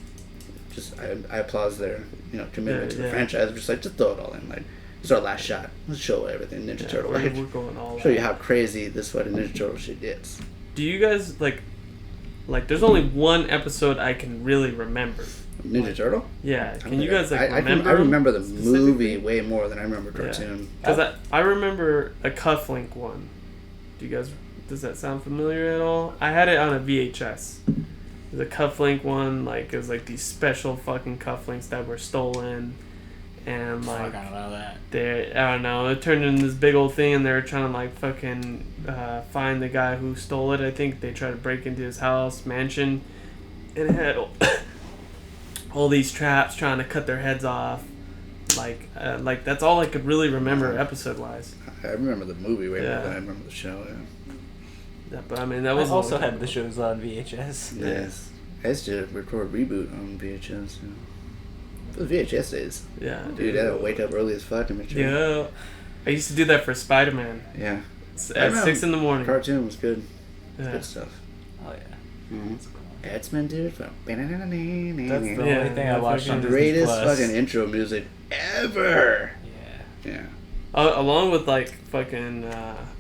just I applaud their commitment to the Yeah. franchise. Just like just throw it all in. Like it's our last shot. Let's show everything Ninja Turtle. we're, Like, we're going all show you out. how crazy this fucking Ninja Turtle shit gets. Do you guys like there's only one episode I can really remember. Ninja Turtle? Yeah. Can you guys I remember? I remember the specifically? movie way more than I remember cartoon. Because I remember a cufflink one. Do you guys Does that sound familiar at all? I had it on a VHS. The cufflink one, like it was like these special fucking cufflinks that were stolen, and like Fuck, I don't know that. I don't know, it turned into this big old thing, and they were trying to like fucking find the guy who stole it. I think they tried to break into his house, mansion, and it had all these traps trying to cut their heads off. Like that's all I could really remember episode wise. I remember the movie way more Yeah. than I remember the show. Yeah. Yeah, but I mean that I was also had the shows on VHS. Yes. I used to record Reboot on VHS. You know. For the VHS days. Yeah, Dude, I had to wake up early as fuck to make sure. Yeah, I used to do that for Spider-Man. Yeah. At 6 in the morning. Cartoon was good. Yeah. Good stuff. Oh yeah. Mm-hmm. That's cool. X-Men, dude. That's the Yeah. only thing I watched on Disney Greatest Plus. fucking intro music ever. Yeah. Yeah. Along with like fucking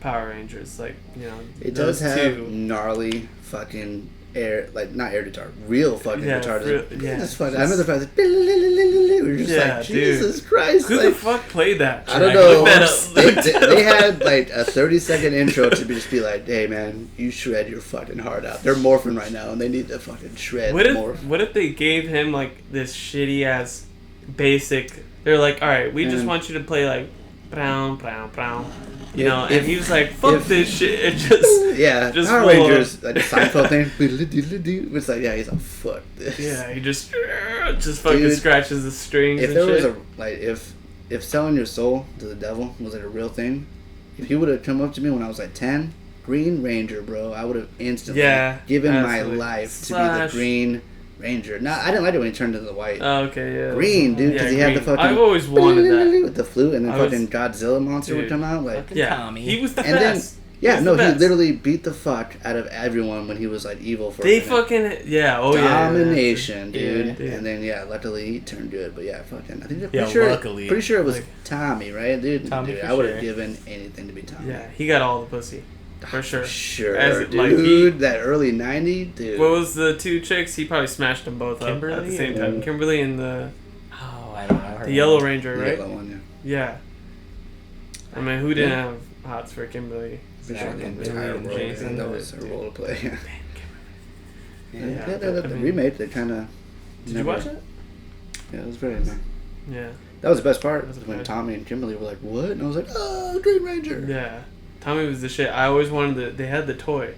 Power Rangers, like you know. It does those have two. gnarly fucking not air guitar, real fucking guitar. Yeah. Just fucking, I remember the fact that we were just Yeah, like, dude. Jesus Christ. Who like, the fuck played that? I don't track? know. Look that up. They had like a 30-second intro to just be like, hey man, you shred your fucking heart out. They're morphing right now and they need to fucking shred morph. What if they gave him like this shitty ass basic? They're like, all right, we just want you to play like, brown, brown, brown. You know, and he was like, fuck this shit. It just yeah, just Power full Rangers, like the Seinfeld thing. It's like, yeah, he's like, fuck this. yeah, he just fucking Dude, scratches the strings If and there shit. was if selling your soul to the devil was like a real thing, if he would have come up to me when I was like 10, Green Ranger, bro, I would have instantly given my absolutely. life to be Slash. the Green Ranger. No, I didn't like it when he turned into the white. Oh, okay, yeah. Green, dude, because he had the green. fucking. I've always wanted that. with the flute, and then I was- fucking Godzilla monster would Dude. come out, like. Fucking Yeah, Tommy. he was the And then, best. yeah, was no, the he best. literally beat the fuck out of everyone when he was like evil for a They minute. fucking oh yeah. Domination, dude. Yeah, dude. And then luckily he turned good, but yeah, fucking. I think Yeah, pretty luckily. sure it was Like- Tommy, right, dude? Tommy Dude, for I would have sure. given anything to be Tommy. Yeah, he got all the pussy. For sure. Sure, As, dude. like, he- that early '90s, dude. What was the two chicks? He probably smashed them both up at the Kimberly same and- time. Kimberly and the Oh, I don't know. her the Yellow name. Ranger, The right? yellow one, Yeah. I mean, who didn't Yeah. have hots for Kimberly? Pretty sure Zach the and entire Billy and world, Jason, that was a dude. role to play. Yeah, Yeah, the but, I mean- remake, they kind of. Did you watch it? Yeah, it was very nice. Yeah. That was the best part. That was the When best. Tommy and Kimberly were like, "What?" And I was like, "Oh, Green Ranger." Yeah. Tommy was the shit. I always wanted they had the toy.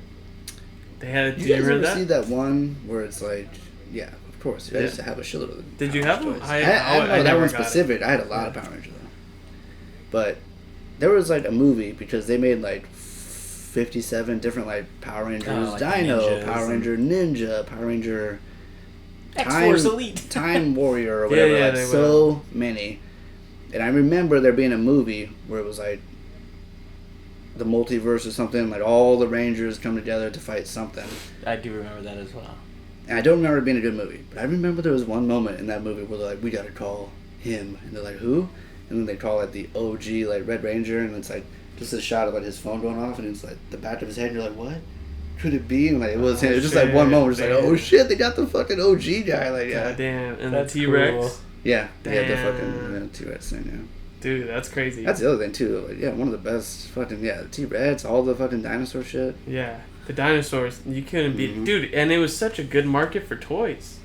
They had. You Do you guys remember ever see that? that one where it's like, yeah, of course. I Yeah. used to have a shitload of them. Did you Power have them? Rangers I toys. I don't know that never one got it. specific. I had a lot of Power Rangers though. But there was like a movie because they made like 57 different like Power Rangers, Oh, like Dino, ninjas Power and- Ranger Ninja, Power Ranger X-Force Elite. Time Warrior or whatever. Yeah, like they so many. And I remember there being a movie where it was like the multiverse or something, like all the Rangers come together to fight something. I do remember that as well. And I don't remember it being a good movie, but I remember there was one moment in that movie where they're like, we gotta call him. And they're like, who? And then they call it the OG, like, Red Ranger, and it's like just a shot of like his phone going off, and it's like the back of his head, and you're like, what? Could it be? And like it was him. It was just like one shit, moment, it's like, dude. oh shit, they got the fucking OG guy, like, yeah. God damn. And That's the T-Rex. cool. Yeah, yeah, the Damn. fucking T-Rex thing, yeah. Dude, that's crazy. That's the other thing, too. Like, yeah, one of the best fucking, yeah, the T-Rex, all the fucking dinosaur shit. Yeah. The dinosaurs, you couldn't beat Mhm. dude, and it was such a good market for toys.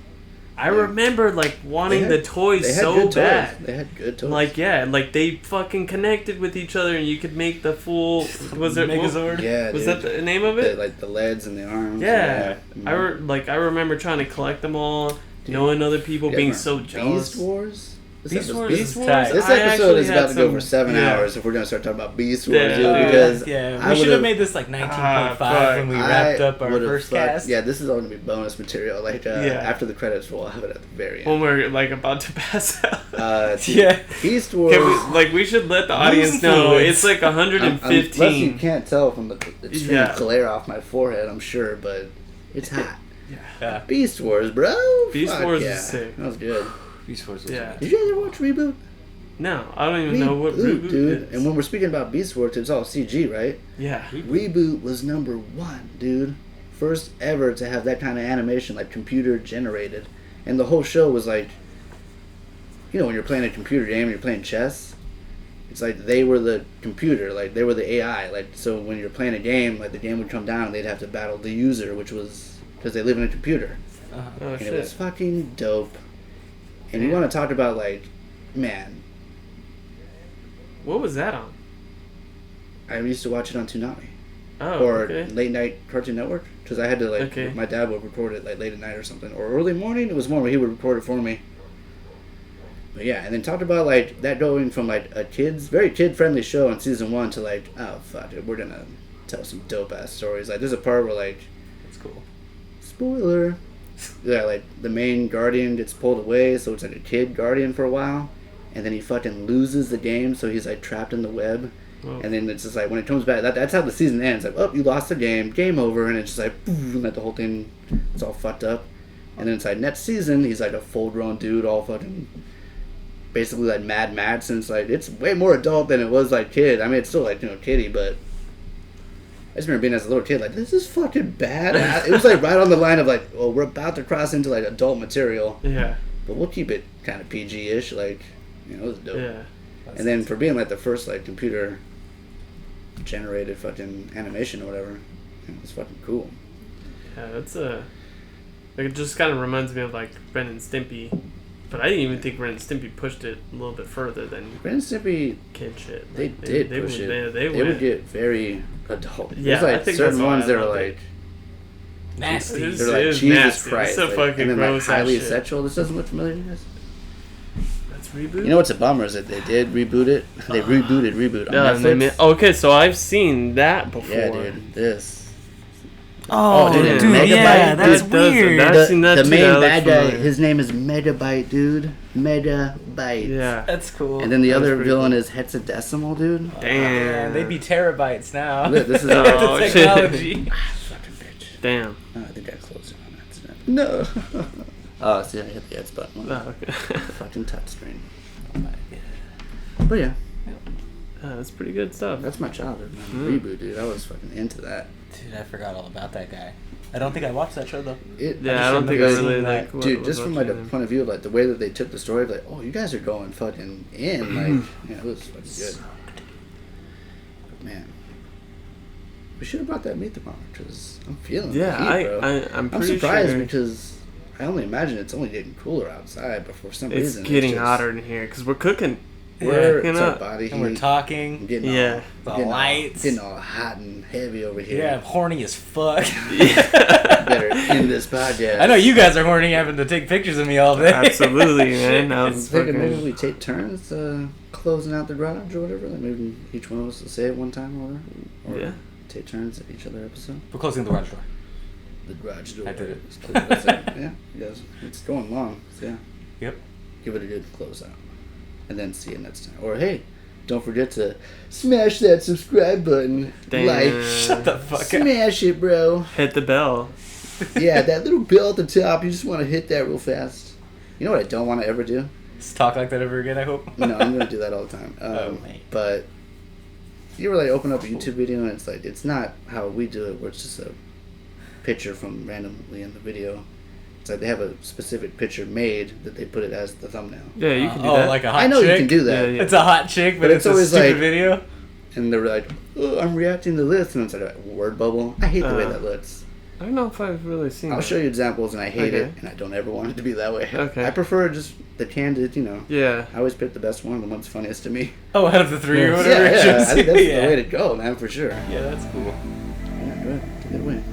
I Yeah. remember like wanting They had- the toys They had so good bad. toys. They had good toys. Like yeah, like they fucking connected with each other, and you could make the full. Was it Megazord? yeah, Was dude. that the name of it? Like the legs and the arms. Yeah, Mhm. I remember trying to collect them all, knowing other people You being guys so remember jealous. Beast Wars? This Beast episode- Wars. Beast Beast Wars. Wars. This I episode actually is about had to go some- for 7 yeah. hours if we're going to start talking about Beast Wars, Yeah. dude, because Yeah, I we should have would've- made this like 19.5 fuck. when we wrapped up our would've first fucked- cast. Yeah, this is all going to be bonus material. Like, Yeah. after the credits roll, I'll have it at the very When end. we're like about to pass out. Yeah. Beast Wars... We should let the audience Losing know fluids. it's like unless you 115. can't tell from the extreme Yeah. glare off my forehead, I'm sure, but it's hot. Yeah. Beast Wars, bro. Beast Fuck Wars is yeah. sick. That was good. Beast Wars was Yeah. good. Did you ever watch Reboot? No, I don't even know what Reboot dude. is. And when we're speaking about Beast Wars, it's all CG, right? Yeah. Reboot was number 1, dude. First ever to have that kind of animation, like computer generated. And the whole show was like, you know, when you're playing a computer game and you're playing chess, It's like they were the computer, like they were the AI. Like, so when you're playing a game, like the game would come down and they'd have to battle the user, which was because they live in a computer. Oh, and shit. it was fucking dope. And you want to talk about, like, man, What was that on? I used to watch it on Toonami. Oh, Or okay. late night Cartoon Network. Because I had to, like, Okay. my dad would record it, like, late at night or something. Or early morning. It was more where he would record it for me. But yeah, and then talked about, like, that going from, like, a very kid-friendly show in season 1 to, like, oh, fuck it, we're gonna tell some dope-ass stories. Like, there's a part where, like, That's cool. spoiler. Yeah, like, the main guardian gets pulled away, so it's like a kid guardian for a while. And then he fucking loses the game, so he's, like, trapped in the web. Oh. And then it's just like, when it comes back, that's how the season ends. Like, oh, you lost the game over. And it's just like, boom, like the whole thing, it's all fucked up. And then it's like, next season, he's like a full-grown dude, all fucking, basically like Mad Max. And it's like, it's way more adult than it was like kid. I mean, it's still like, you know, kiddie, but I just remember being as a little kid, like, this is fucking bad. It was like right on the line of like, well, we're about to cross into like adult material. Yeah. But we'll keep it kind of PG-ish, like, you know, it was dope. Yeah. And then for being like the first like computer generated fucking animation or whatever, it was fucking cool. Yeah, that's like, it just kind of reminds me of like Ren and Stimpy, but I didn't even think Ren and Stimpy pushed it a little bit further than Ren and Stimpy, kid shit. they Like, did push would, it. They would went. get very adult. Yeah, There's like I think certain that's why ones I that are loved like it. Nasty. It is- they're like it is Jesus nasty. Christ, It's so like, fucking and then like gross ass highly shit. sexual. This doesn't look familiar to you guys. That's reboot. You know what's a bummer is that they did reboot it. They rebooted reboot on Yeah, and they Netflix. okay, so I've seen that before. Yeah, dude, this. Oh, dude, dude, Megabyte, yeah, dude, that's it does- weird. that- I've seen that The too, main that looks bad guy, familiar. his name is Megabyte, dude. Megabyte. Yeah. That's cool. And then the That was other pretty villain cool. is Hexadecimal, dude. Damn. they'd be terabytes now. Look, this is Oh, the shit. technology. fucking bitch. Damn. Oh, I think I closed it on accident. No. Oh, see, I hit the X button. Oh, okay. Fucking touchscreen. But yeah, That's pretty good stuff. that's my childhood, man. Reboot, dude. I was fucking into that. Dude, I forgot all about that guy. I don't think I watched that show though. Yeah, I don't think I remember really seeing that. like. what Dude, was just from like the watching point of view of like the way that they took the story, like, oh, you guys are going fucking in, like, yeah, it was fucking good. But man, we should have brought that meat thermometer because I'm feeling Yeah, the heat, bro. I'm I'm pretty surprised sure because I only imagine it's only getting cooler outside, but for some it's reason getting just, hotter in here because we're cooking. We're you it's know, our body heat. And we're talking. Getting Yeah. The getting lights. getting all hot and heavy over here. Yeah, I'm horny as fuck. Better end this podcast. I know you guys are horny having to take pictures of me all day. Absolutely, man. I I was was thinking maybe fucking. we take turns closing out the garage or whatever. Like maybe each one of us will say it one time or whatever. Or Yeah. take turns at each other episode. We're closing the garage door. The garage door. I did it. Is closed. That's it. Yeah, yes. It's going long. So yeah, Yep. give it a good close out. And then see you next time. Or hey, don't forget to smash that subscribe button. Damn. Like, Shut the fuck up. smash it, bro. Hit the bell. Yeah, that little bell at the top, you just want to hit that real fast. You know what I don't want to ever do? Let's talk like that ever again, I hope. No, I'm going to do that all the time. mate. But you ever like open up a YouTube video and it's like, it's not how we do it where it's just a picture from randomly in the video. It's like they have a specific picture made that they put it as the thumbnail. Yeah, you can do oh, that. like a hot I know chick? you can do that. Yeah, yeah. It's a hot chick, but, But it's it's a always stupid like- video. And they're like, oh, I'm reacting to this. And it's like a word bubble. I hate the way Uh, that looks. I don't know if I've really seen. I'll that. show you examples and I hate Okay. it. And I don't ever want it to be that way. Okay. I prefer just the candid, you know. Yeah. I always pick the best one, the one's funniest to me. Oh, out of the three or Yeah. whatever. Yeah, it yeah. shows. I think that's yeah. the way to go, man, for sure. Yeah, that's cool. Yeah, good. Good way.